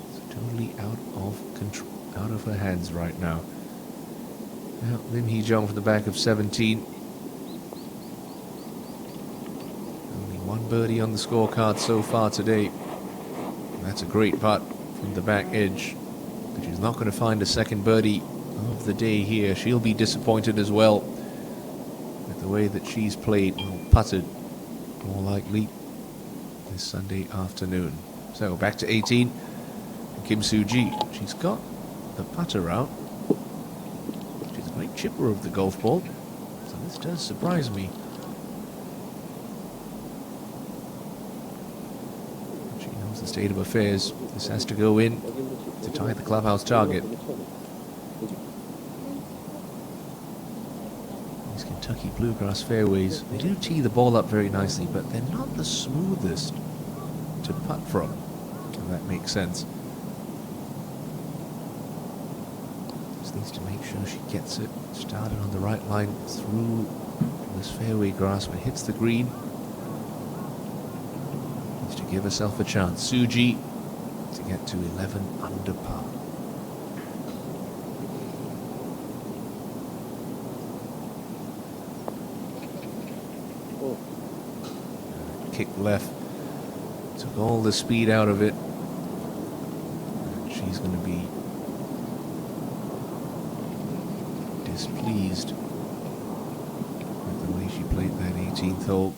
It's totally out of control, out of her hands right now. Now, Lim Hee-jung from the back of 17. Only one birdie on the scorecard so far today. And that's a great putt from the back edge. But she's not going to find a second birdie of the day here. She'll be disappointed as well with the way that she's played, well, putted, more likely, this Sunday afternoon. So back to 18. Kim Soo-ji. She's got the putter out. She's a great chipper of the golf ball. So this does surprise me. She knows the state of affairs. This has to go in to tie the clubhouse target. These Kentucky bluegrass fairways, they do tee the ball up very nicely, but they're not the smoothest to putt from, if that makes sense. Just needs to make sure she gets it started on the right line through this fairway grass when it hits the green. Needs to give herself a chance. Soo-ji to get to 11 under par. Kick left. Took all the speed out of it. And she's going to be displeased with the way she played that 18th hole.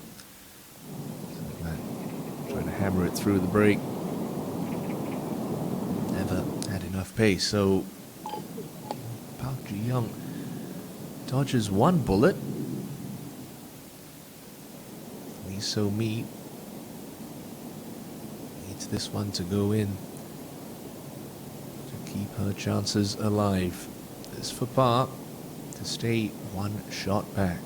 Trying to hammer it through the break. Never had enough pace. So Park Ji-young dodges one bullet. Lee So-mi needs this one to go in to keep her chances alive. This for par to stay one shot back.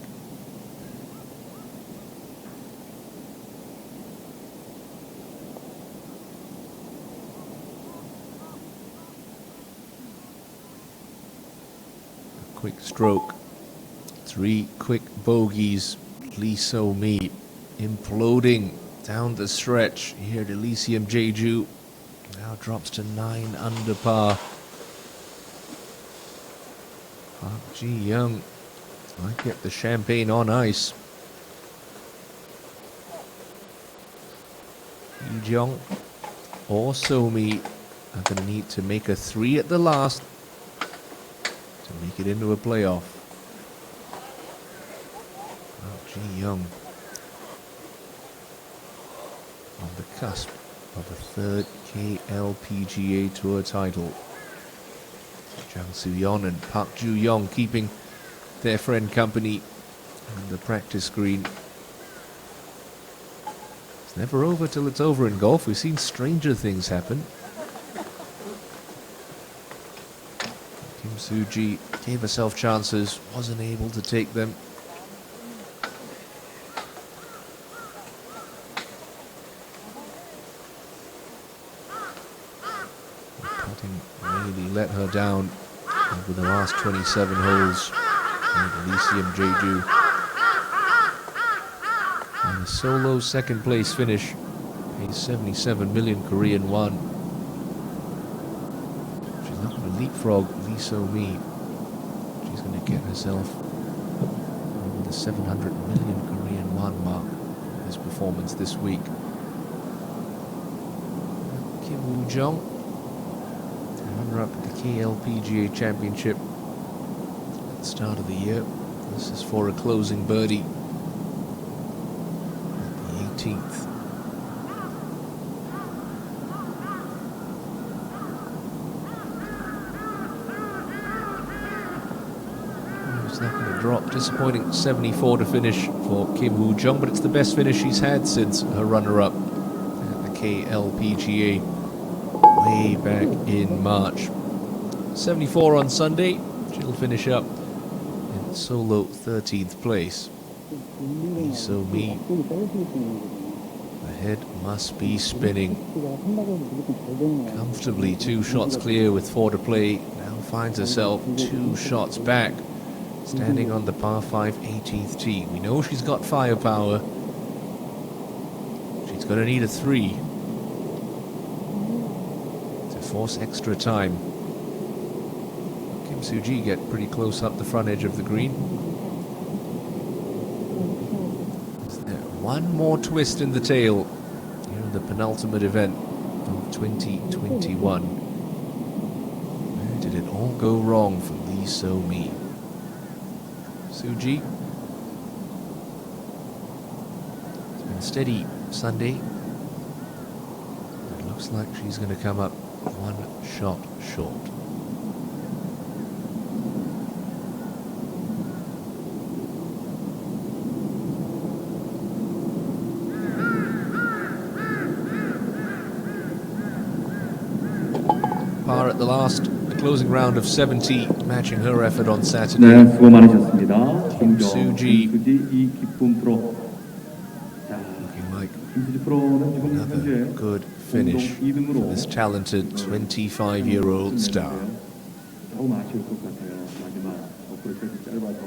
A quick stroke. 3 quick bogeys. Lee So-mi imploding down the stretch here at Elysium Jeju. Now drops to 9 under par. Park Ji-young might get the champagne on ice. Hee-jung or So-mi are going to need to make a 3 at the last to make it into a playoff. Park Ji-young on the cusp of a 3rd KLPGA Tour title. Jang Soo-yeon and Park Ju-young keeping their friend company on the practice green. It's never over till it's over in golf. We've seen stranger things happen. Kim Soo-ji gave herself chances, wasn't able to take them. Really let her down over the last 27 holes at Elysium Jeju. And a solo second place finish pays 77 million Korean won. She's not going to leapfrog Lee So-mi. She's going to get herself over the 700 million Korean won mark in this performance this week. Kim Woo-jung, runner-up at the KLPGA Championship at the start of the year. This is for a closing birdie at the 18th. She's not going to drop. Disappointing 74 to finish for Kim Woo-jung, but it's the best finish she's had since her runner-up at the KLPGA way back in March. 74 on Sunday. She'll finish up in solo 13th place. Lee So-mi. The head must be spinning. Comfortably 2 shots clear with 4 to play. Now finds herself 2 shots back. Standing on the par 5 18th tee. We know she's got firepower. She's going to need a 3 to force extra time. Kim Soo-ji get pretty close up the front edge of the green. Is there one more twist in the tail here in the penultimate event of 2021? Where did it all go wrong for Lee So-mi? Soo-ji. It's been a steady Sunday. It looks like she's going to come up 1 shot short. Par at the last, the closing round of 70, matching her effort on Saturday. 네, 수고 많으셨습니다. 김정, 수지. 김수지, 이기쁨 프로. 자, Looking like 김수지 프로는 지금 another 현재 good finish 공동 2등으로 for this talented 25-year-old star. 조금 아쉬울 것 같아요. 마지막 어프로치가 짧아서.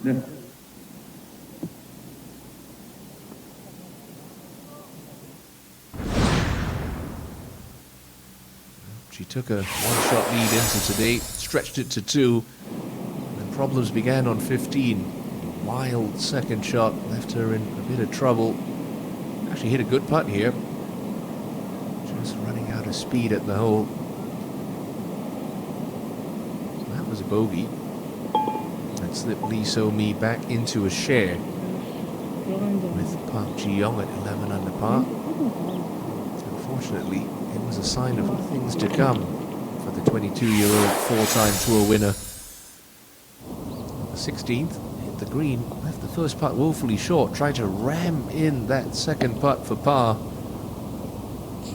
네. She took a 1-shot lead into today, stretched it to 2, and problems began on 15. A wild second shot left her in a bit of trouble. Actually hit a good putt here. Just running out of speed at the hole. So that was a bogey. That slipped Lee So-mi back into a share with Park Ji-young at 11 under par. Unfortunately, it was a sign of things to come for the 22-year-old 4-time tour winner. The 16th hit the green, left the first putt woefully short, tried to ram in that second putt for par.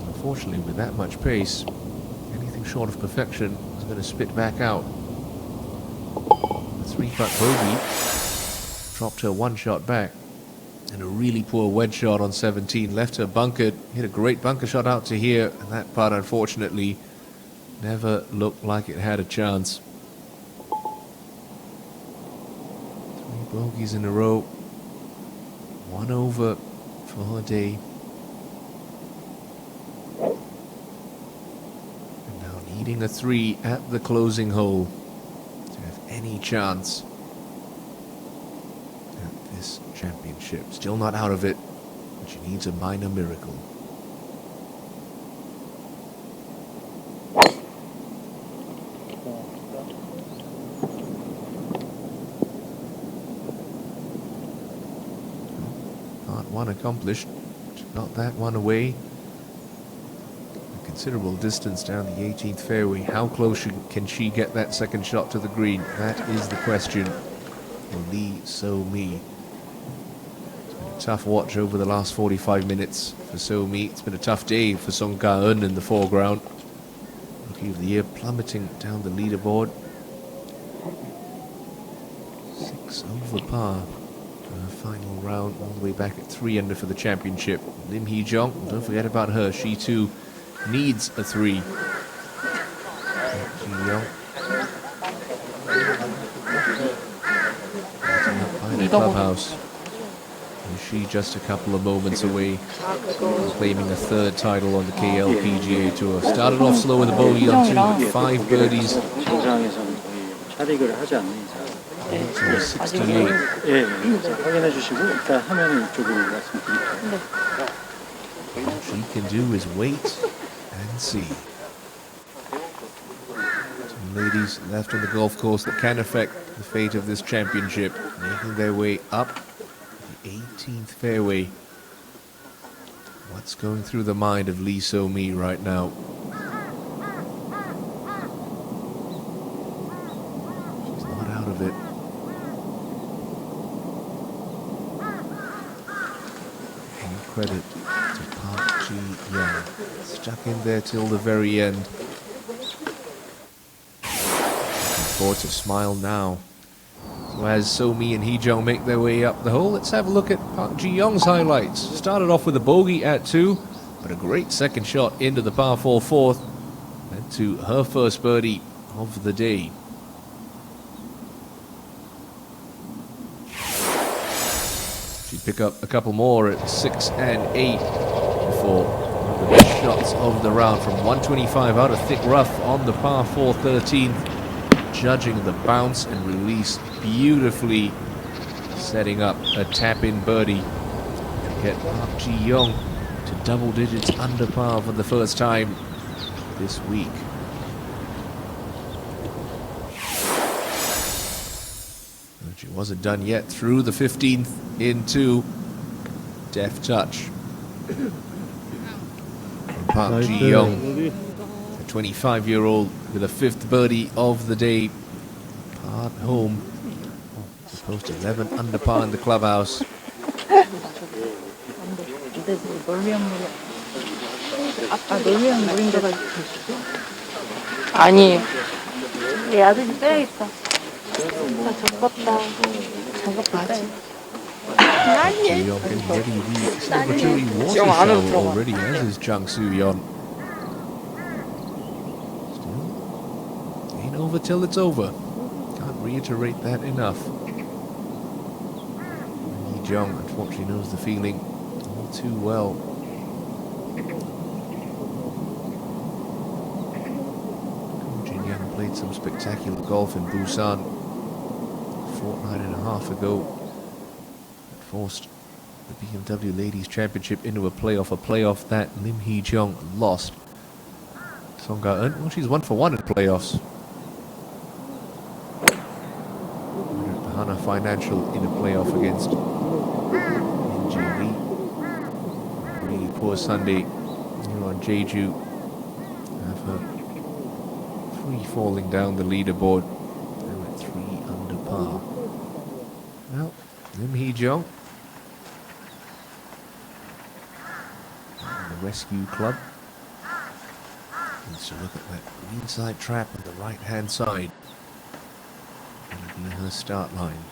Unfortunately, with that much pace, anything short of perfection is going to spit back out. The 3-putt bogey dropped her 1 shot back. And a really poor wedge shot on 17. Left her bunkered, hit a great bunker shot out to here, and that putt, unfortunately, never looked like it had a chance. 3 bogeys in a row. 1 over for her day. And now needing a 3 at the closing hole to have any chance this championship. Still not out of it, but she needs a minor miracle. Part 1 accomplished. She got that one away. A considerable distance down the 18th fairway. How close can she get that second shot to the green? That is the question for Lee So-mi. Tough watch over the last 45 minutes for So-mi. It's been a tough day for Song Ka-eun in the foreground. Rookie of the year plummeting down the leaderboard. 6 over par to her final round, all the way back at 3 under for the championship. Lim Hee-jung, don't forget about her. She too needs a 3. Ji-young. By the clubhouse. Is she just a couple of moments away from claiming a 3rd title on the KLPGA Tour? Started off slow with a bogey on 2, 5 birdies. So 68. All she can do is wait and see. 2 ladies left on the golf course that can affect the fate of this championship, making their way up 18th fairway. What's going through the mind of Lee So-mi right now? She's not out of it. credit to Park Ji-young. Stuck in there till the very end. Looking forward to smile now. So as So-mi and Hee-jung make their way up the hole, let's have a look at Park Ji-young's highlights. Started off with a bogey at 2, but a great second shot into the par 4 fourth. Led to her first birdie of the day. She'd pick up a couple more at 6 and 8 before one of the best shots of the round from 125 out of thick rough on the par 4 13th. Judging the bounce and release beautifully, setting up a tap-in birdie to get Park Ji-young to double digits under par for the first time this week. But she wasn't done yet. Through the 15th into deft touch from Park Ji-young, a 25-year-old with a 5th birdie of the day. Part home. To post 11 under par in the clubhouse. 아니, 내 아들이 빼야겠다. 나 적었다. 적었다. Ji-young getting ready the celebratory water shower already, as is Jang Soo-yeon. Still, ain't over till it's over. Can't reiterate that enough. Hee-jung unfortunately knows the feeling all too well. Jin-young played some spectacular golf in Busan a fortnight and a half ago. Forced the BMW Ladies Championship into a playoff that Lim Hee-jung lost. Song Ga-eun, well, she's 1 for 1 in playoffs. The Hana Financial in a playoff against ENG. Really poor Sunday here on Jeju. Have her free falling down the leaderboard. Now at 3 under par. Well, Lim Hee-jung, the rescue club, needs to look at that greenside trap on the right hand side. That'll be her start line.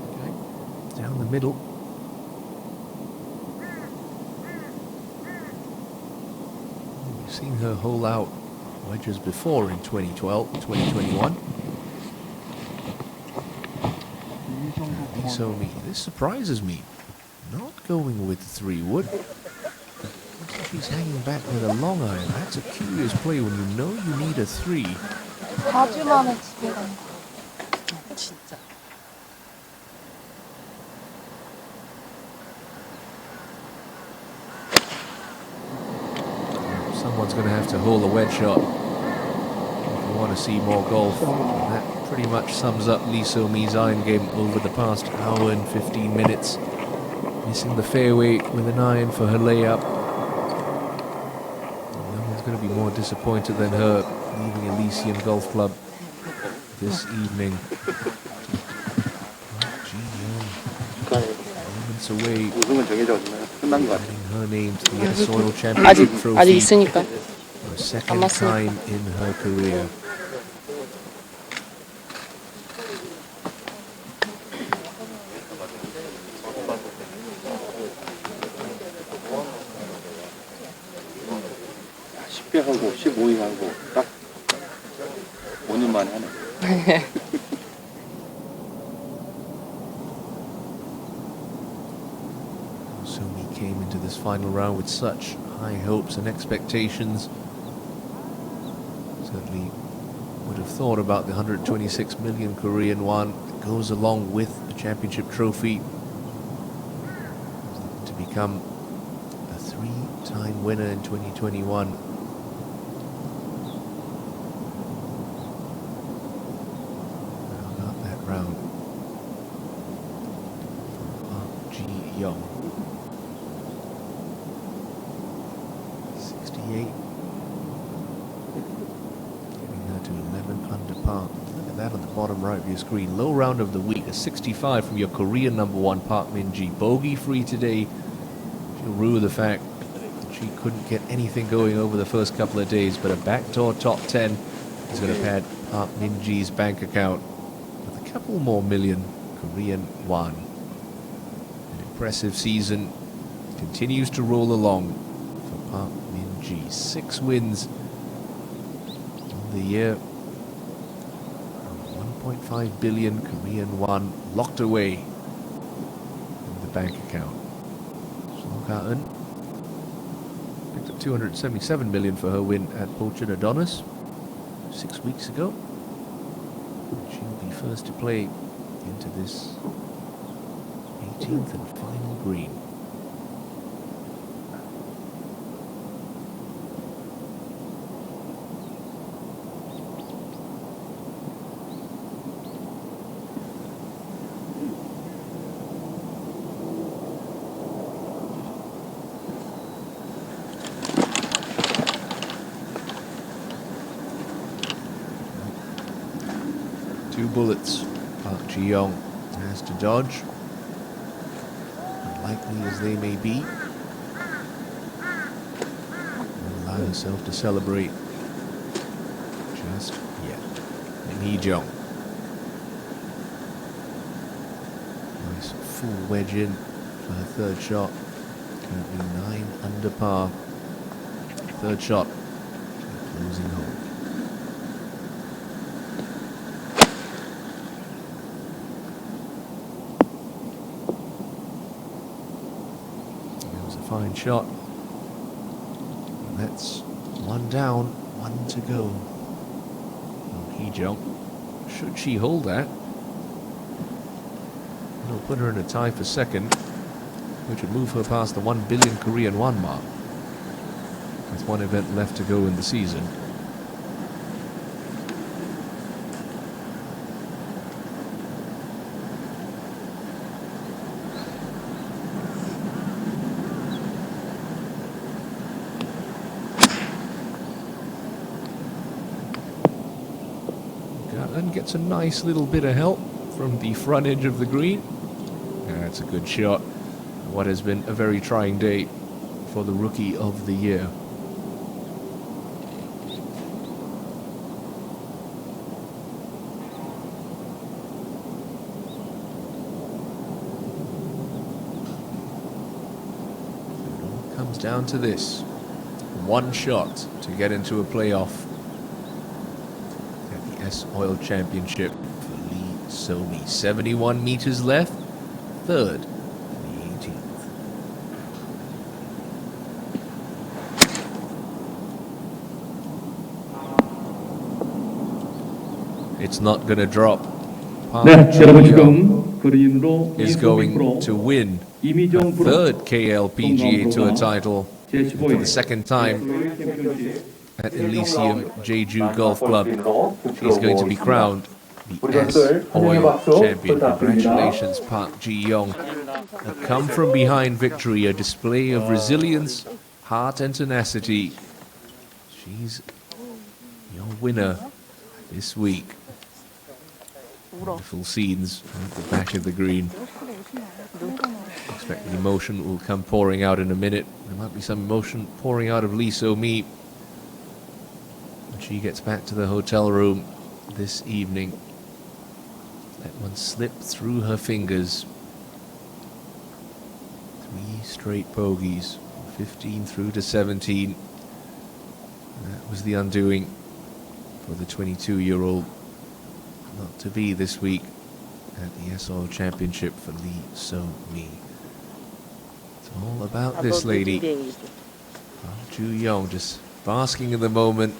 Okay, down the middle. We've seen her hole out wedges before in 2012, 2021. So-mi, this surprises me. Not going with the 3-wood. Looks like she's hanging back with a long iron. That's a curious play when you know you need a 3. 4주 만에 집에 간다. 진짜. Someone's going to have to hole a wedge shot if you want to see more golf. And that pretty much sums up Lee So-mi's iron game over the past hour and 15 minutes. Missing the fairway with an iron for her layup. No one's going to be more disappointed than her leaving Elysium Golf Club this evening. Moments away, adding her name to the Soil Championship 아직 trophy 있으니까. for a second time in her career. 하고 15위하고 딱 5년 만에 하네. So-mi came into this final round with such high hopes and expectations. Certainly would have thought about the 126 million Korean won that goes along with the championship trophy to become a 3-time winner in 2021. Round from Park Ji-young. 68. Getting her to 11 under par. par. Look at that on the bottom right of your screen. Low round of the week, a 65 from your Korean number one, Park Min-ji. Bogey free today. She'll rue the fact that she couldn't get anything going over the first couple of days, but a backdoor top 10 is going to pad Park Min-ji's bank account with a couple more million Korean won. An impressive season continues to roll along for Park Min-ji. 6 wins on the year. 1.5 billion Korean won locked away in the bank account. Song Ka-eun picked up 277 million for her win at Pochen Adonis 6 weeks ago. She'll be first to play into this 18th and final green. Two bullets Park Ji-young has to dodge, unlikely as they may be. Won't allow herself to celebrate just yet. And Hee-jung. Nice full wedge in for her third shot. Currently 9 under par. Third shot, closing hole. Fine shot. And that's 1 down, 1 to go. Oh, Hee-jung. Should she hold that, it'll put her in a tie for second, which would move her past the 1 billion Korean won mark, with 1 event left to go in the season. And gets a nice little bit of help from the front edge of the green. That's a good shot. What has been a very trying day for the Rookie of the Year. It all comes down to this. 1 shot to get into a playoff. Oil Championship for Lee So-mi. 71 meters left, third, the 18th. It's not going to drop. 네, 여러분 지금 그린으로 is going to win a third KLPGA Tour title for the second time at Elysium Jeju Golf Club. She's going to be crowned the S-Oil champion. Congratulations, Park Ji-young. A come-from-behind victory, a display of resilience, heart and tenacity. She's your winner this week. Wonderful scenes at the back of the green. Expect the emotion will come pouring out in a minute. There might be some emotion pouring out of Lee So-mi. She gets back to the hotel room this evening. Let one slip through her fingers. 3 straight bogeys, 15 through to 17. That was the undoing for the 22-year-old. Not to be this week at the S-Oil Championship for Lee So-mi. It's all about this lady. Park Ji-young just basking in the moment.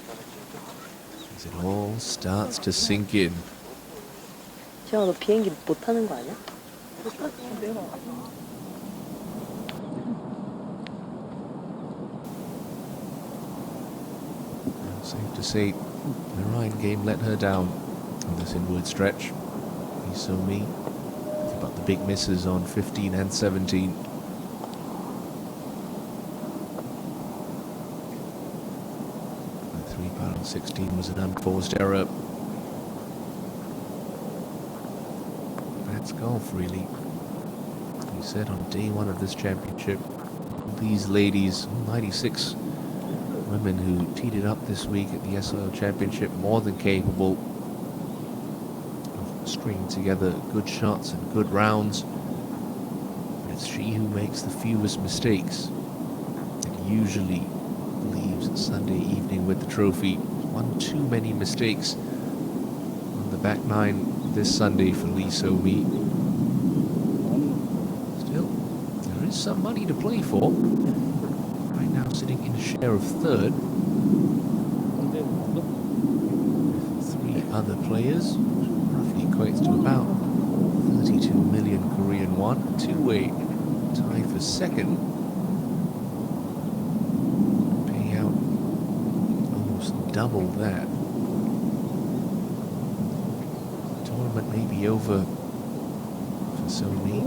It all starts to sink in. 지영아 너 비행기 못 타는 거 아니야? Safe to say, the Ryan game let her down on this inward stretch. Lee So-mi, but the big misses on 15 and 17. The 3-putt on 16 was an unforced error. golf, really. We said on day one of this championship, these ladies, 96 women who teed it up this week at the SOL Championship, more than capable of stringing together good shots and good rounds. But it's she who makes the fewest mistakes and usually leaves Sunday evening with the trophy. One too many mistakes on the back nine this Sunday for Lee So-mi. Still, there is some money to play for. Right now sitting in a share of third. With three other players, roughly equates to about 32 million Korean won. Two-way tie for second. Payout almost double that. Tournament may be over for So-mi.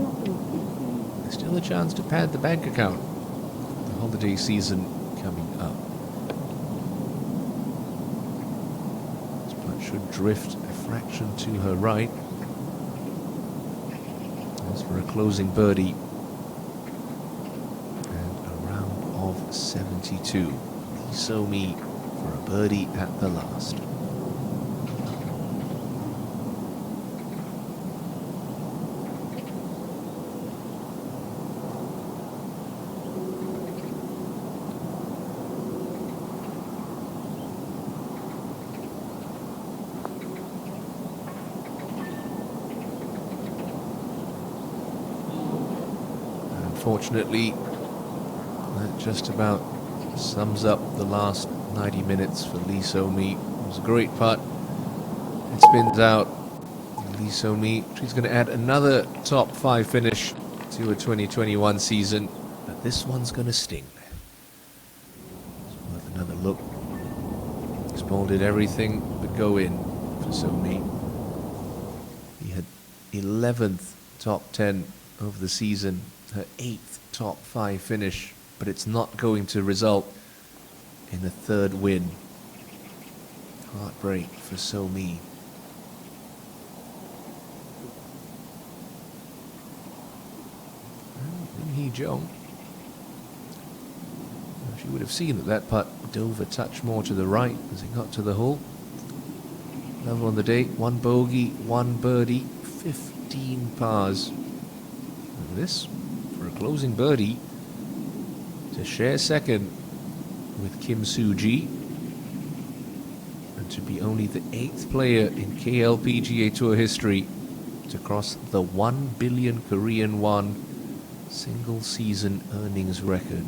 There's still a chance to pad the bank account. The holiday season coming up. This putt should drift a fraction to her right. As for a closing birdie. And a round of 72. Lee So-mi for a birdie at the last. Unfortunately, that just about sums up the last 90 minutes for Lee So-mi. It was a great putt. It spins out. Lee So-mi, she's going to add another top 5 finish to her 2021 season, but this one's going to sting. It's worth another look. This ball did everything but go in for So-mi. He had 11th top 10 over the season, her 8th top 5 finish, but it's not going to result in a third win. Heartbreak for So-mi. Lim Hee-jung, she would have seen that that putt dove a touch more to the right as it got to the hole. Level on the day, 1 bogey, 1 birdie, 15 pars. And this for a closing birdie to share second with Kim Soo-ji, and to be only the 8th player in KLPGA Tour history to cross the 1 billion Korean won single season earnings record.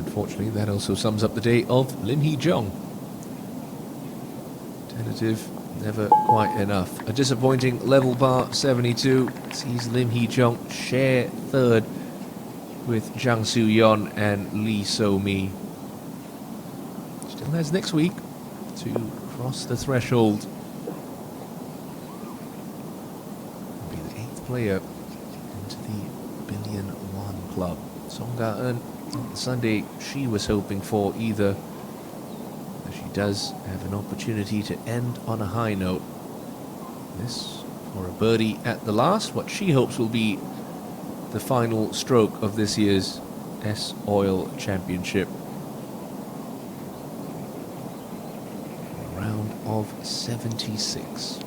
Unfortunately, that also sums up the day of Lim Hee-jung. Tentative, never quite enough. A disappointing level par 72 sees Lim Hee-jung share third with Jang Soo-yeon and Lee So-mi. Still has next week to cross the threshold. Will be the 8th player into the billion won club. Song Ga-eun, not the Sunday she was hoping for either. But she does have an opportunity to end on a high note. This for a birdie at the last, what she hopes will be the final stroke of this year's SOL Championship. A round of 76.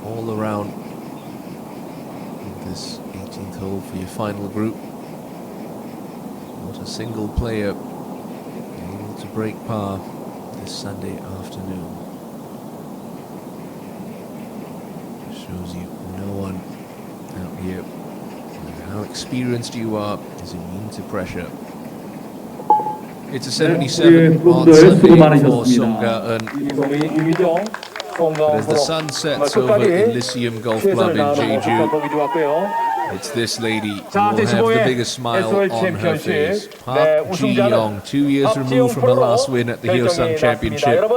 All around in this 18th hole for your final group. Not a single player able to break par this Sunday afternoon. Shows you no one out here, no matter how experienced you are, is immune to pressure. It's a 77 on Sunday for Songa, and as the sun sets over Elysium Golf Club in Jeju, it's this lady who will have the biggest smile on her face. Park Ji-young, 2 years removed from her last win at the Hyeosang Championship,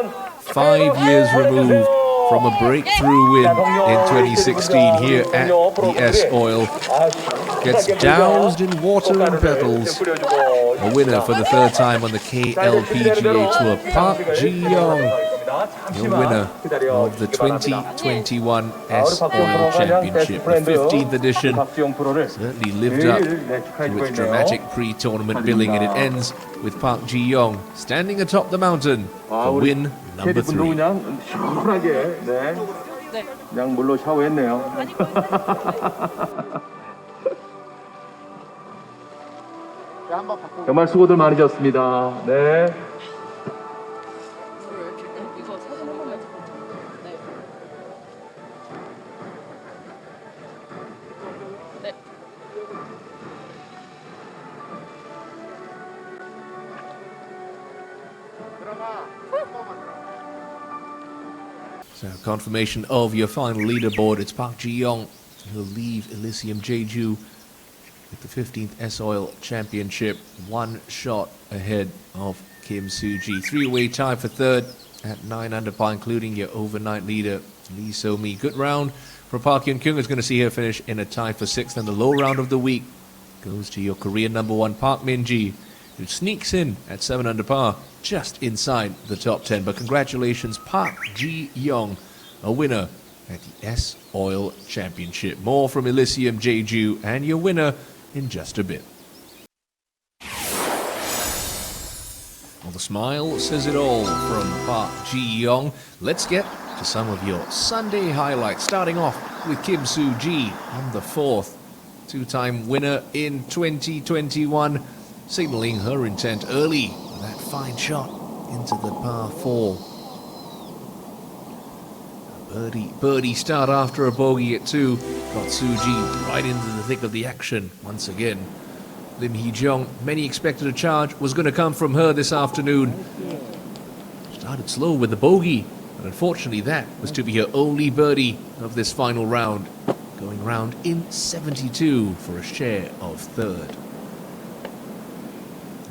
5 years removed from a breakthrough win in 2016 here at the S-Oil. Gets doused in water and petals. A winner for the third time on the KLPGA Tour. Park Ji-young, your winner of the 2021 S-Oil Championship. The 15th edition certainly lived up to its dramatic pre-tournament billing, and it ends with Park Ji-young standing atop the mountain for win number 3. 그냥 물로 샤워했네요. 정말 수고들 많으셨습니다. 네. So confirmation of your final leaderboard. It's Park Ji-young who'll leave Elysium Jeju with the 15th S-Oil Championship, 1 shot ahead of Kim Soo-ji. 3-way tie for third at 9 under par, including your overnight leader, Lee So-mi. Good round for Park Hyun-kyung, is going to see her finish in a tie for 6th, and the low round of the week goes to your Korean number 1, Park Min-ji, who sneaks in at 7 under par, just inside the top 10. But congratulations, Park Ji-young, a winner at the S-Oil Championship. More from Elysium Jeju and your winner in just a bit. Well, the smile says it all from Park Ji-young. Let's get to some of your Sunday highlights, starting off with Kim Soo-ji on the 4th. Two-time winner in 2021, signaling her intent early with that fine shot into the par 4. Birdie start after a bogey at 2 got Soo-ji right into the thick of the action once again. Lim Hee-jung, many expected a charge was going to come from her this afternoon. Started slow with the bogey, but unfortunately that was to be her only birdie of this final round, going round in 72 for a share of 3rd.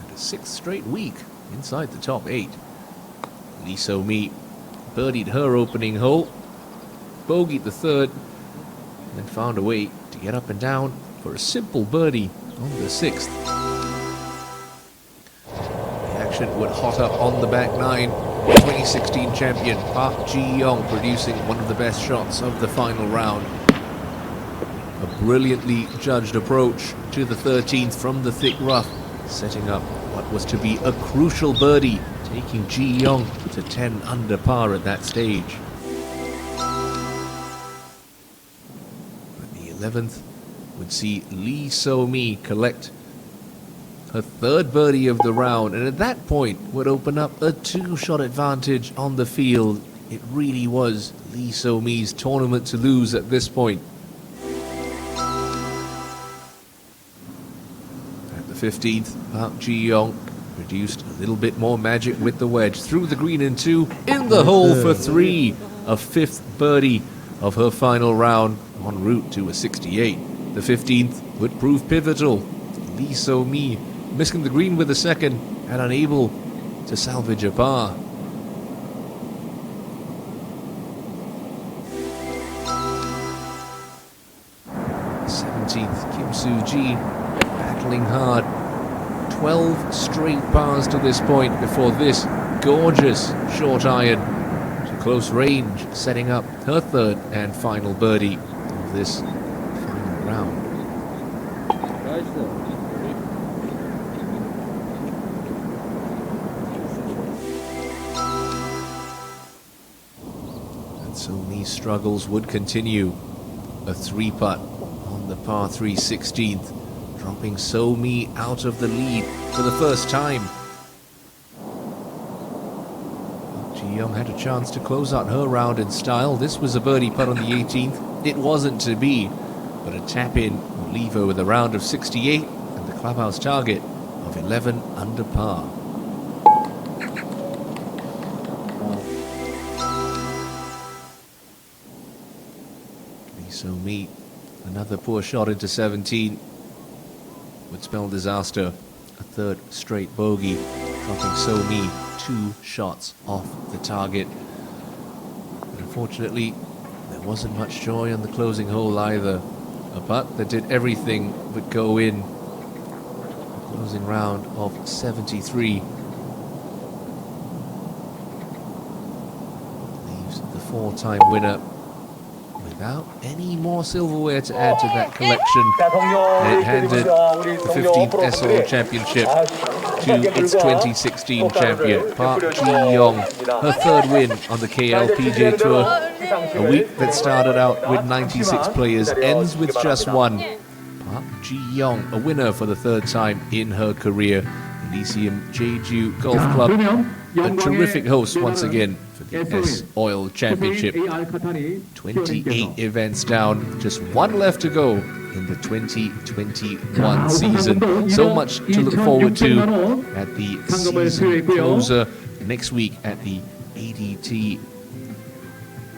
And a 6th straight week inside the top 8. Lee So-mi birdied her opening hole, bogeyed the 3rd, and then found a way to get up and down for a simple birdie on the 6th. The action would hot up on the back 9. 2016 champion Park Ji-young producing one of the best shots of the final round. A brilliantly judged approach to the 13th from the thick rough, setting up what was to be a crucial birdie, taking Ji-young to 10 under par at that stage. But the 11th would see Lee So-mi collect her 3rd birdie of the round, and at that point would open up a 2-shot advantage on the field. It really was Lee So-mi's tournament to lose at this point. At the 15th, Park Ji-young produced a little bit more magic with the wedge, through the green in 2, in the hole for 3, a 5th birdie of her final round, en route to a 68. The 15th would prove pivotal. Lee So-mi missing the green with the 2nd and unable to salvage a par. The 17th, Kim Soo-ji battling hard. 12 straight pars to this point before this gorgeous short iron to close range, setting up her 3rd and final birdie of this final round. And So-mi's struggles would continue. A 3-putt on the par 3 16th, dropping So-mi out of the lead for the first time. Ji-young had a chance to close out her round in style. This was a birdie putt on the 18th, it wasn't to be, but a tap-in will leave her with a round of 68 and the clubhouse target of 11 under par. Lee So-mi, another poor shot into 17 would spell disaster. A third straight bogey, dropping So-mi 2 shots off the target. But unfortunately, there wasn't much joy on the closing hole either. A putt that did everything but go in. A closing round of 73. Leaves the 4-time winner without any more silverware to add to that collection. And it handed the 15th SO Championship to its 2016 champion, Park Ji-young. Her third win on the KLPGA Tour. A week that started out with 96 players ends with just one. Park Ji-young, a winner for the third time in her career. Elysium Jeju Golf Club, a terrific host once again for the S-Oil Championship. 28 events down, just one left to go in the 2021 season. So much to look forward to at the season closer next week at the ADT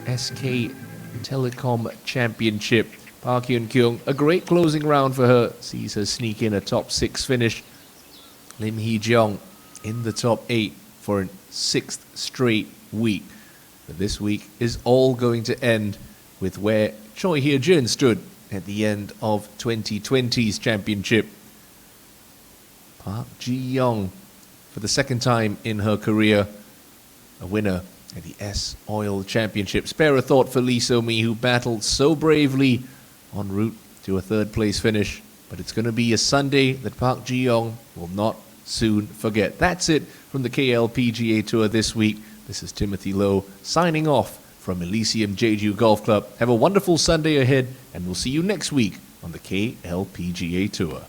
SK Telecom Championship. Park Hyun-kyung, a great closing round for her, sees her sneak in a top 6 finish. Lim Hee-jeong in the top 8 for a 6th straight week. But this week is all going to end with where Choi Hye-jin stood at the end of 2020's championship. Park Ji-young, for the second time in her career, a winner at the S-Oil Championship. Spare a thought for Lee So-mi, who battled so bravely en route to a third-place finish. But it's going to be a Sunday that Park Ji-young will not soon forget. That's it from the KLPGA Tour this week. This is Timothy Lowe signing off from Elysium Jeju Golf Club. Have a wonderful Sunday ahead, and we'll see you next week on the KLPGA Tour.